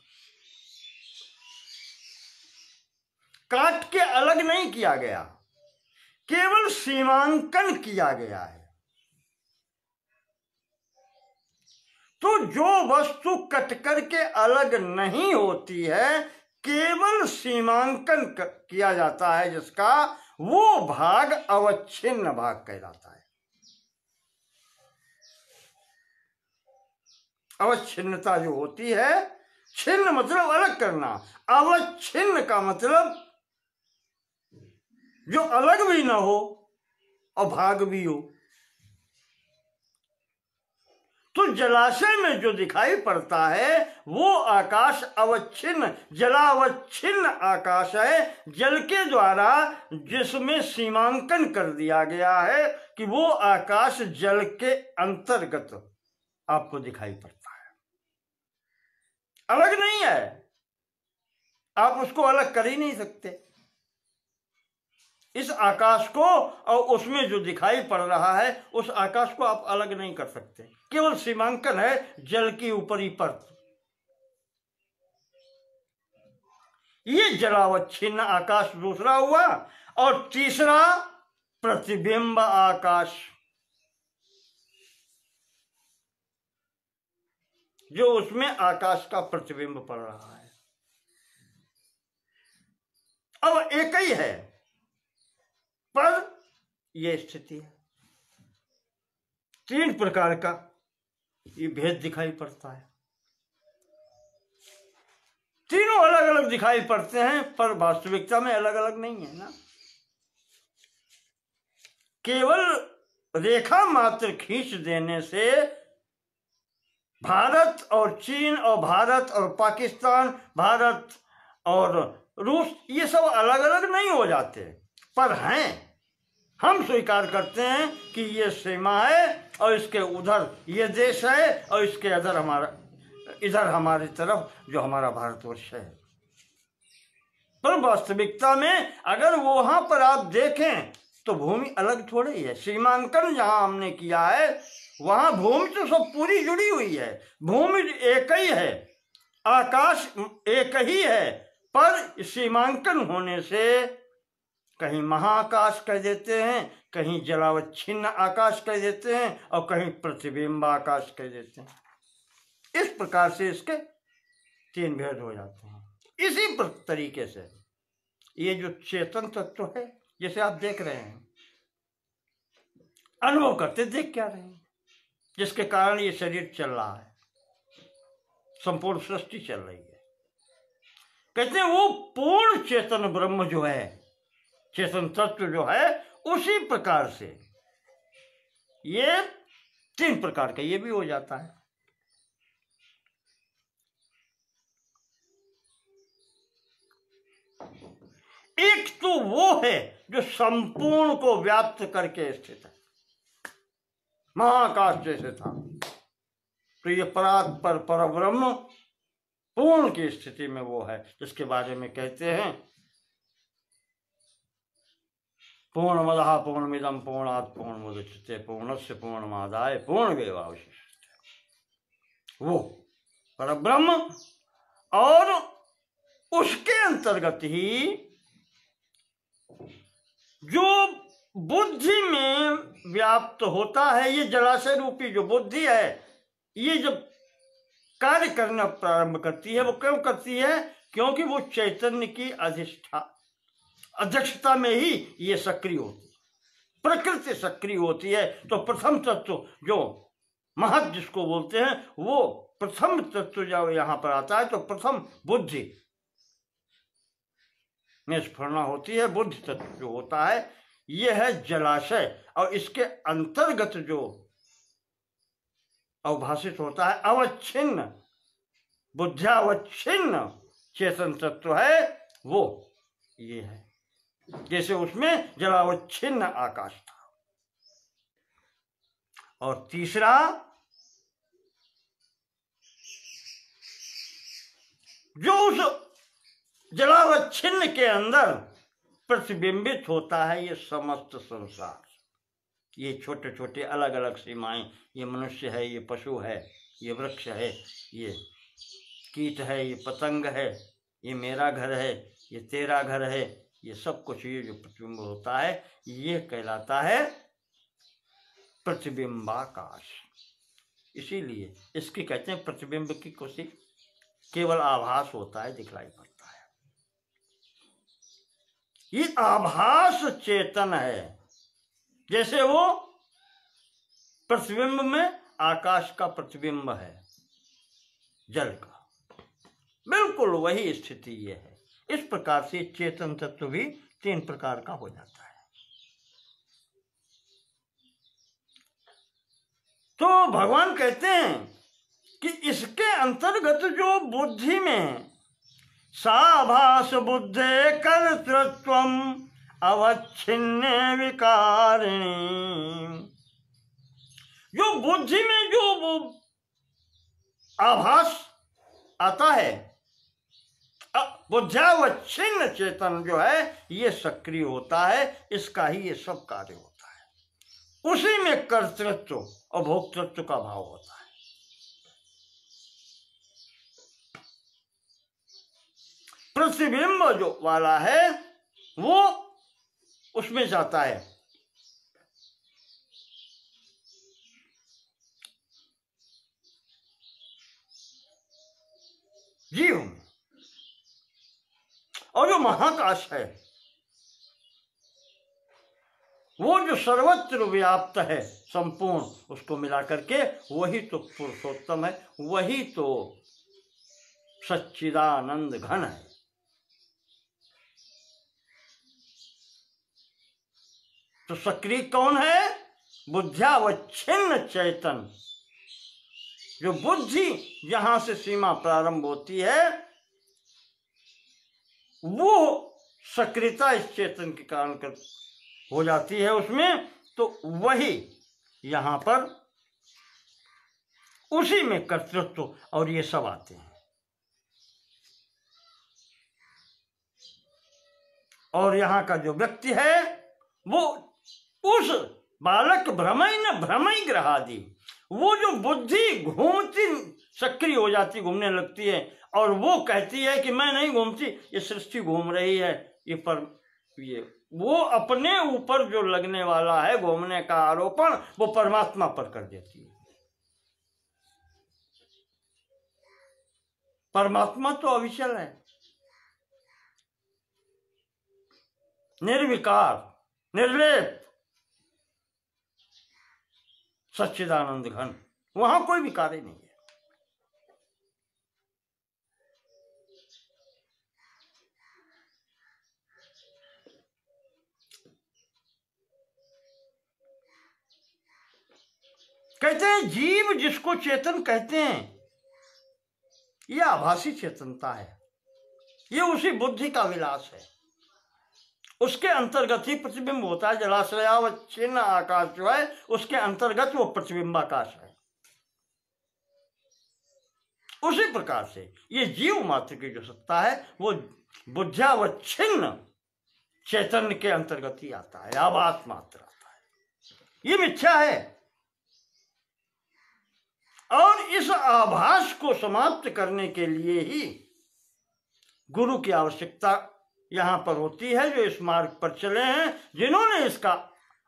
काट के अलग नहीं किया गया, केवल सीमांकन किया गया है। तो जो वस्तु कट करके अलग नहीं होती है, केवल सीमांकन किया जाता है जिसका, वो भाग अवच्छिन्न भाग कहलाता है। अवच्छिन्नता जो होती है, छिन्न मतलब अलग करना, अवच्छिन्न का मतलब जो अलग भी ना हो और भाग भी हो। तो जलाशय में जो दिखाई पड़ता है वो आकाश अवच्छिन्न, जलावच्छिन्न आकाश है, जल के द्वारा जिसमें सीमांकन कर दिया गया है कि वो आकाश जल के अंतर्गत आपको दिखाई पड़ता है, अलग नहीं है। आप उसको अलग कर ही नहीं सकते। इस आकाश को और उसमें जो दिखाई पड़ रहा है उस आकाश को आप अलग नहीं कर सकते, केवल सीमांकन है जल की ऊपरी परत। ये जलावच्छिन्न आकाश दूसरा हुआ। और तीसरा प्रतिबिंब आकाश, जो उसमें आकाश का प्रतिबिंब पड़ रहा है। अब एक ही है, पर यह स्थिति है। तीन प्रकार का ये भेद दिखाई पड़ता है। तीनों अलग अलग दिखाई पड़ते हैं, पर वास्तविकता में अलग अलग नहीं है ना। केवल रेखा मात्र खींच देने से भारत और चीन और भारत और पाकिस्तान, भारत और रूस, ये सब अलग अलग नहीं हो जाते, पर हैं। हम स्वीकार करते हैं कि ये सीमा है और इसके उधर ये देश है और इसके इधर हमारी तरफ जो हमारा भारतवर्ष है। पर वास्तविकता में अगर वहां पर आप देखें तो भूमि अलग थोड़ी ही है। सीमांकन जहां हमने किया है वहां भूमि तो सब पूरी जुड़ी हुई है, भूमि एक ही है, आकाश एक ही है, पर सीमांकन होने से कहीं महाआकाश कह देते हैं, कहीं जलावच्छिन्न आकाश कह देते हैं और कहीं प्रतिबिंब आकाश कह देते हैं। इस प्रकार से इसके तीन भेद हो जाते हैं। इसी तरीके से ये जो चेतन तत्व है, जैसे आप देख रहे हैं, अनुभव करते देख क्या रहे हैं, जिसके कारण ये शरीर चल रहा है, संपूर्ण सृष्टि चल रही है। कहते हैं वो पूर्ण चेतन ब्रह्म जो है, चेतन तत्व जो है, उसी प्रकार से ये तीन प्रकार का ये भी हो जाता है। एक तो वो है जो संपूर्ण को व्याप्त करके स्थित है, महाकाश जैसे था। तो ये परात्पर परब्रह्म पूर्ण की स्थिति में वो है जिसके बारे में कहते हैं पूर्णमदः पूर्णमिदं पूर्णात् पूर्णमुदच्यते पूर्णस्य पूर्णमादाय पूर्णमेवावशिष्यते। वो परब्रह्म और उसके अंतर्गत ही जो बुद्धि में व्याप्त होता है, ये जलाशय रूपी जो बुद्धि है, ये जब कार्य करना प्रारंभ करती है, वो क्यों करती है? क्योंकि वो चैतन्य की अध्यक्षता में ही ये सक्रिय होती है, प्रकृति सक्रिय होती है। तो प्रथम तत्व जो महत जिसको बोलते हैं, वो प्रथम तत्व जब यहां पर आता है तो प्रथम बुद्धि में स्फुरना होती है। बुद्धि तत्व जो होता है ये है जलाशय, और इसके अंतर्गत जो अवभाषित होता है अवच्छिन्न बुद्ध्यावच्छिन्न चेतन तत्व है, वो ये है। जैसे उसमें जलावच्छिन्न आकाश था। और तीसरा जो उस जलावच्छिन्न के अंदर प्रतिबिंबित होता है, ये समस्त संसार, ये छोटे छोटे अलग अलग सीमाएं, ये मनुष्य है, ये पशु है, ये वृक्ष है, ये कीट है, ये पतंग है, ये मेरा घर है, ये तेरा घर है, ये सब कुछ ये जो प्रतिबिंब होता है ये कहलाता है प्रतिबिंबाकाश। इसीलिए इसकी कहते हैं प्रतिबिंब की कोशिश केवल आभास होता है, दिखलाई पड़ता है। ये आभास चेतन है, जैसे वो प्रतिबिंब में आकाश का प्रतिबिंब है जल का, बिल्कुल वही स्थिति ये है। इस प्रकार से चेतन तत्व भी तीन प्रकार का हो जाता है। तो भगवान कहते हैं कि इसके अंतर्गत जो बुद्धि में साभास बुद्धे कर्तृत्वम अवच्छिन्न विकारिणी, जो बुद्धि में जो वो आभास आता है, बुद्ध्यावच्छिन्न चेतन जो है ये सक्रिय होता है, इसका ही ये सब कार्य होता है। उसी में कर्तृत्व और भोक्तृत्व का भाव होता है। प्रतिबिंब जो वाला है वो उसमें जाता है, जीव, और जो महाकाश है वो जो सर्वत्र व्याप्त है संपूर्ण, उसको मिला करके वही तो पुरुषोत्तम है, वही तो सच्चिदानंद घन है। तो सक्रिय कौन है? बुद्ध्यावच्छिन्न चैतन। जो बुद्धि जहां से सीमा प्रारंभ होती है वो सक्रियता इस चेतन के कारण कर हो जाती है उसमें, तो वही यहां पर उसी में कर्तृत्व और ये सब आते हैं। और यहां का जो व्यक्ति है वो उस बालक भ्रमई न भ्रमई ग्रहादि, वो जो बुद्धि घूमती सक्रिय हो जाती, घूमने लगती है, और वो कहती है कि मैं नहीं घूमती, ये सृष्टि घूम रही है, ये वो अपने ऊपर जो लगने वाला है घूमने का आरोपण वो परमात्मा पर कर देती है। परमात्मा तो अविचल है, निर्विकार, निर्लेप, सच्चिदानंद घन, वहां कोई विकार ही नहीं है। कहते हैं जीव जिसको चेतन कहते हैं यह आभासी चेतनता है, ये उसी बुद्धि का विलास है, उसके अंतर्गत ही प्रतिबिंब होता है। जलाश्रयावच्छिन्न आकाश जो है उसके अंतर्गत वो प्रतिबिंबाकाश है। उसी प्रकार से ये जीव मात्र की जो सत्ता है वो बुद्ध्यावच्छिन्न चैतन्य के अंतर्गत ही आता है, आभास मात्र आता है। ये मिथ्या है और इस आभास को समाप्त करने के लिए ही गुरु की आवश्यकता यहां पर होती है, जो इस मार्ग पर चले हैं, जिन्होंने इसका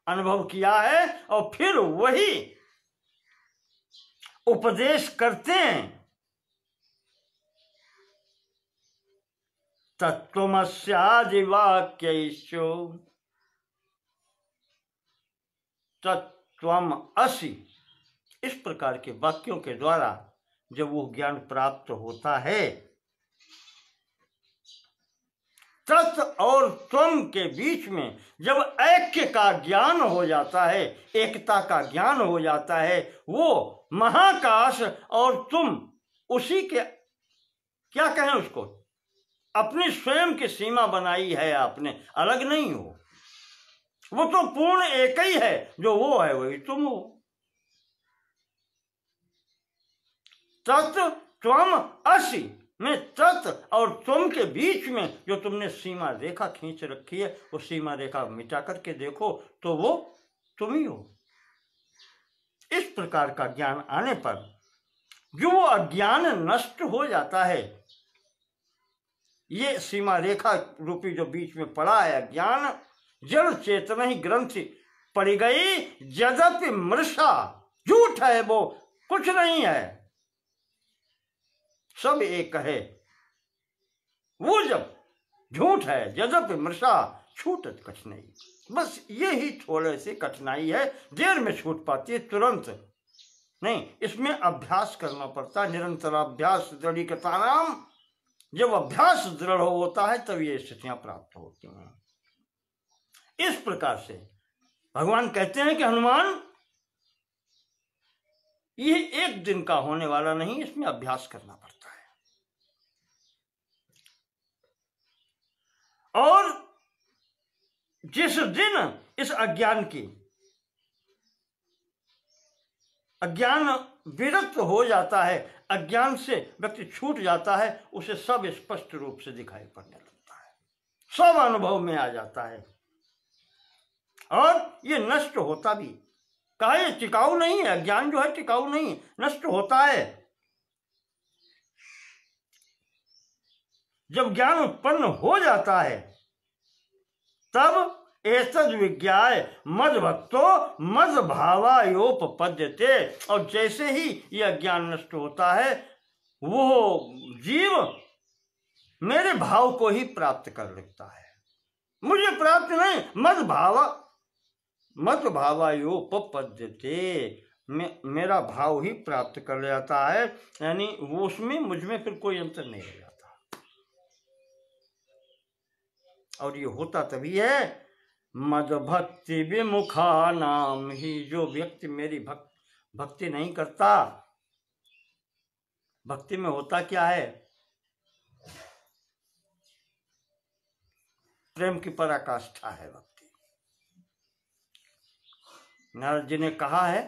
अनुभव किया है और फिर वही उपदेश करते हैं। तत्त्वमस्यादि वाक्यैश्चो तत्त्वम् असि, इस प्रकार के वाक्यों के द्वारा जब वो ज्ञान प्राप्त होता है, तत् और त्वम के बीच में जब ऐक्य का ज्ञान हो जाता है, एकता का ज्ञान हो जाता है, वो महाकाश और तुम उसी के, क्या कहें उसको, अपनी स्वयं की सीमा बनाई है आपने, अलग नहीं हो। वो तो पूर्ण एक ही है, जो वो है वही तुम हो। तत् त्वम असि में तत् और तुम के बीच में जो तुमने सीमा रेखा खींच रखी है, वो सीमा रेखा मिटा करके देखो तो वो तुम ही हो। इस प्रकार का ज्ञान आने पर जो अज्ञान नष्ट हो जाता है, ये सीमा रेखा रूपी जो बीच में पड़ा है अज्ञान, जड़ चेतना ही ग्रंथि पड़ी गई, यद्यपि मृषा, झूठ है वो, कुछ नहीं है, सब एक है। वो जब झूठ है, यद्यपि मृषा छूटत कठिनाई, बस ये ही थोड़े से कठिनाई है, देर में छूट पाती है, तुरंत नहीं। इसमें अभ्यास करना पड़ता है, निरंतर अभ्यास दृढ़ता नाम। जब अभ्यास दृढ़ होता है तब ये स्थितियां प्राप्त होती हैं। इस प्रकार से भगवान कहते हैं कि हनुमान, ये एक दिन का होने वाला नहीं, इसमें अभ्यास करना पड़ता है। और जिस दिन इस अज्ञान विरक्त हो जाता है, अज्ञान से व्यक्ति छूट जाता है, उसे सब स्पष्ट रूप से दिखाई पड़ने लगता है, सब अनुभव में आ जाता है और ये नष्ट होता भी। कहा ये टिकाऊ नहीं है, अज्ञान जो है टिकाऊ नहीं, नष्ट होता है। जब ज्ञान उत्पन्न हो जाता है तब एतद् विज्ञाय मद भक्तो मद भावायोपपद्यते, और जैसे ही यह ज्ञान नष्ट होता है, वो जीव मेरे भाव को ही प्राप्त कर लेता है, मुझे प्राप्त नहीं, मद भावायोपपद्यते, मेरा भाव ही प्राप्त कर लेता है, यानी वो उसमें मुझ में फिर कोई अंतर नहीं रह जाता। और ये होता तभी है मद भक्ति विमुखा नाम ही, जो व्यक्ति मेरी भक्ति नहीं करता। भक्ति में होता क्या है, प्रेम की पराकाष्ठा है भक्ति। नारद जी ने कहा है,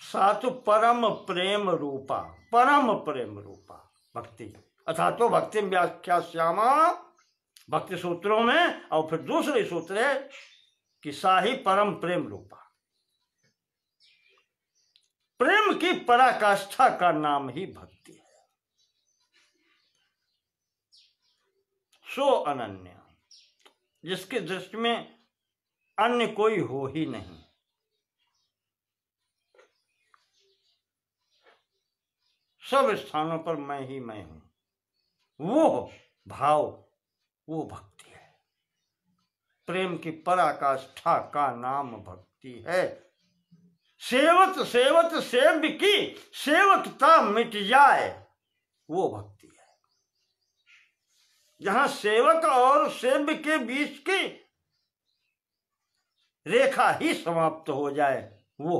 सातु परम प्रेम रूपा, परम प्रेम रूपा भक्ति, अथा तो भक्ति व्याख्या श्यामा, भक्ति सूत्रों में, और फिर दूसरे सूत्र है कि साही परम प्रेम रूपा, प्रेम की पराकाष्ठा का नाम ही भक्ति है। सो अनन्य, जिसकी दृष्टि में अन्य कोई हो ही नहीं, सब स्थानों पर मैं ही मैं हूं, वो भाव, वो भक्ति है। प्रेम की पराकाष्ठा का नाम भक्ति है। सेवत सेवत सेव्य की सेवकता मिट जाए, वो भक्ति है। जहां सेवक और सेव्य के बीच की रेखा ही समाप्त हो जाए, वो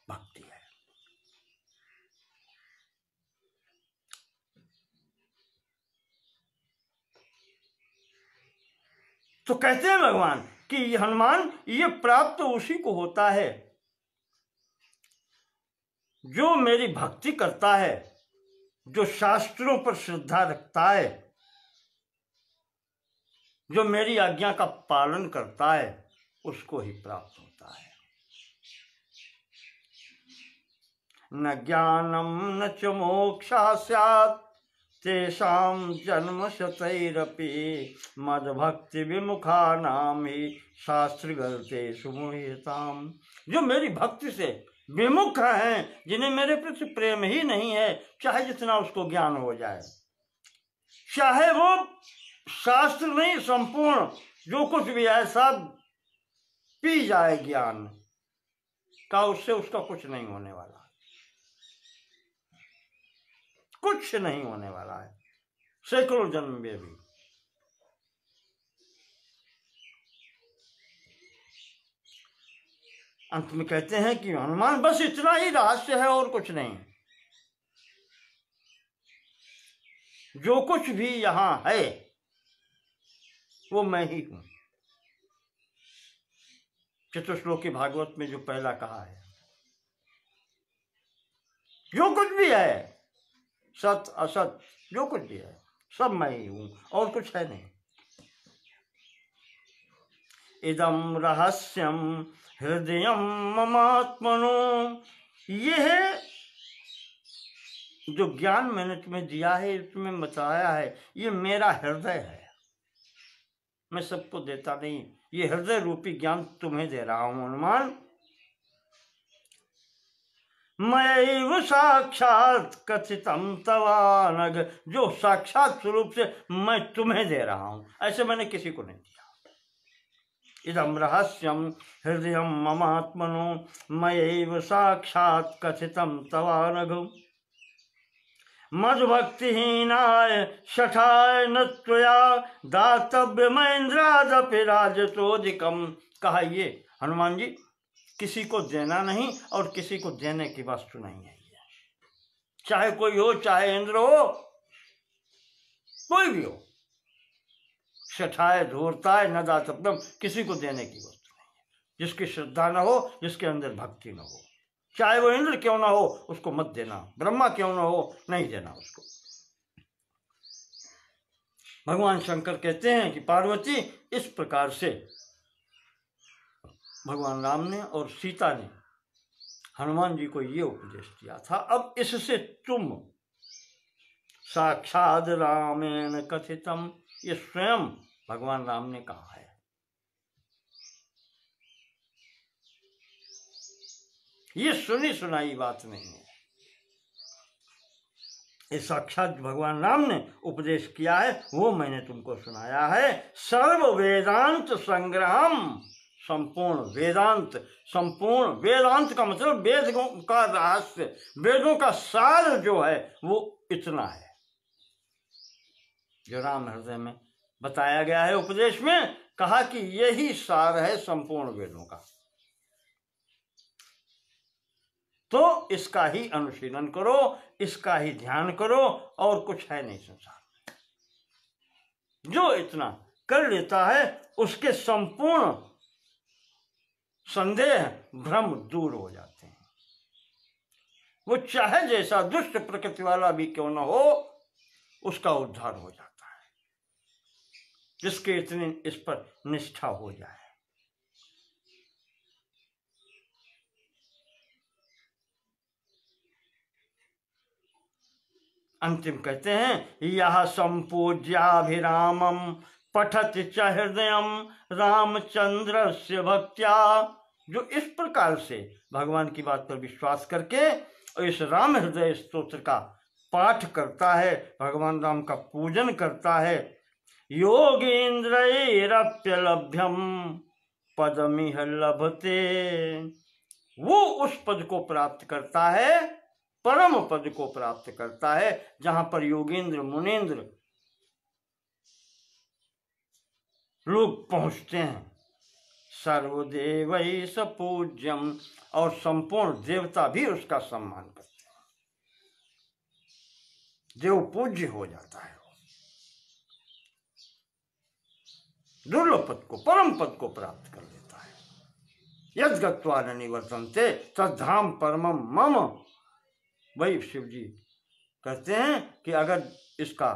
भक्ति है। तो कहते हैं भगवान कि हनुमान, ये प्राप्त उसी को होता है जो मेरी भक्ति करता है, जो शास्त्रों पर श्रद्धा रखता है, जो मेरी आज्ञा का पालन करता है, उसको ही प्राप्त होता है। न ज्ञानम न च मोक्षा स्यात् तेषां जन्म शतैरपि मद्भक्ति विमुखानां हि शास्त्रगर्तेषु मुह्यताम्। जो मेरी भक्ति से विमुख हैं, जिन्हें मेरे प्रति प्रेम ही नहीं है, चाहे जितना उसको ज्ञान हो जाए, चाहे वो शास्त्र नहीं संपूर्ण जो कुछ भी है सब पी जाए ज्ञान का, उससे उसका कुछ नहीं होने वाला, कुछ नहीं होने वाला है सैकड़ों जन्म में भी। अंत में कहते हैं कि हनुमान बस इतना ही रहस्य है और कुछ नहीं। जो कुछ भी यहां है वो मैं ही हूं। चतुश्लोकी भागवत में जो पहला कहा है, जो कुछ भी है, सत असत जो कुछ भी है, सब मैं ही हूं और कुछ है नहीं। इदम रहस्यम हृदयम ममात्मनो, ये है जो ज्ञान मैंने तुम्हें दिया है, तुम्हें बताया है, ये मेरा हृदय है। मैं सबको देता नहीं, ये हृदय रूपी ज्ञान तुम्हें दे रहा हूं हनुमान। मैं साक्षात कथितम तवानग, जो साक्षात स्वरूप से मैं तुम्हें दे रहा हूं, ऐसे मैंने किसी को नहीं दिया। इदम रहस्यम हृदयम ममात्मनो मयैव साक्षात कथितम तवानघ मद्भक्तिहीनाय शठाय न त्वया दातव्यमेन्द्रादपि राजतोदिकम। कहा ये हनुमान जी, किसी को देना नहीं और किसी को देने की वस्तु नहीं है ये। चाहे कोई हो, चाहे इंद्र हो, कोई भी हो, शठाय धूर्ताय न दातव्यम, किसी को देने की वस्तु नहीं है। जिसकी श्रद्धा न हो, जिसके अंदर भक्ति न हो, चाहे वो इंद्र क्यों ना हो, उसको मत देना। ब्रह्मा क्यों ना हो, नहीं देना उसको। भगवान शंकर कहते हैं कि पार्वती, इस प्रकार से भगवान राम ने और सीता ने हनुमान जी को ये उपदेश दिया था। अब इससे तुम साक्षात रामेण कथितम, ये स्वयं भगवान राम ने कहा है। ये सुनी सुनाई बात नहीं है, ये साक्षात भगवान राम ने उपदेश किया है, वो मैंने तुमको सुनाया है। सर्व वेदांत संग्रहम, संपूर्ण वेदांत, संपूर्ण वेदांत का मतलब वेदों का रहस्य, वेदों का सार जो है वो इतना है जो राम हृदय में बताया गया है। उपदेश में कहा कि यही सार है संपूर्ण वेदों का, तो इसका ही अनुशीलन करो, इसका ही ध्यान करो, और कुछ है नहीं संसार में। जो इतना कर लेता है उसके संपूर्ण संदेह भ्रम दूर हो जाते हैं। वो चाहे जैसा दुष्ट प्रकृति वाला भी क्यों न हो, उसका उद्धार हो जाता है, जिसके इतनी इस पर निष्ठा हो जाए। अंतिम कहते हैं, यह संपूज्याभिरामम पठत च हृदयम रामचंद्र से भक्त्या। जो इस प्रकार से भगवान की बात पर विश्वास करके और इस राम हृदय स्तोत्र का पाठ करता है, भगवान राम का पूजन करता है, योगेन्द्रैरप्यलभ्यम पदमिह लभते, वो उस पद को प्राप्त करता है, परम पद को प्राप्त करता है, जहां पर योगेंद्र मुनेन्द्र लोग पहुंचते हैं। सर्वदेवै स पूज्यम, और संपूर्ण देवता भी उसका सम्मान करते हैं। देव पूज्य हो जाता है, दुर्लभ पद को, परम पद को प्राप्त कर लेता है। यद् गत्वा न निवर्तन्ते तद्धाम परमम मम, वही शिव जी कहते हैं कि अगर इसका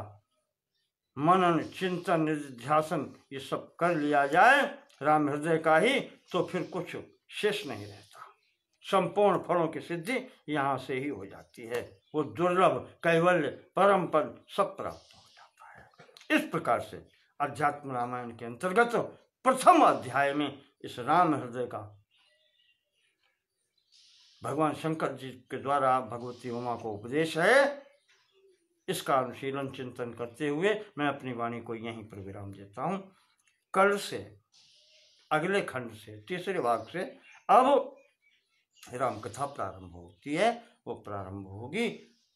मनन चिंतन निध्यासन ये सब कर लिया जाए राम हृदय का ही, तो फिर कुछ शेष नहीं रहता। संपूर्ण फलों की सिद्धि यहाँ से ही हो जाती है। वो दुर्लभ कैवल्य परम पद सब प्राप्त हो जाता है। इस प्रकार से अध्यात्म रामायण के अंतर्गत प्रथम अध्याय में इस राम हृदय का भगवान शंकर जी के द्वारा भगवती उमा को उपदेश है। इसका अनुशीलन चिंतन करते हुए मैं अपनी वाणी को यहीं पर विराम देता हूँ। कल से अगले खंड से तीसरे भाग से अब राम कथा प्रारंभ होती है, वो प्रारंभ होगी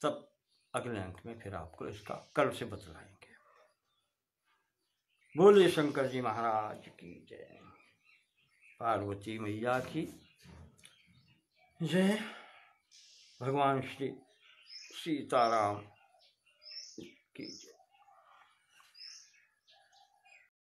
तब अगले अंक में फिर आपको इसका कल से बतलाएंगे। बोलिए शंकर जी महाराज की जय, पार्वती मैया की जय, भगवान श्री सीताराम की जय।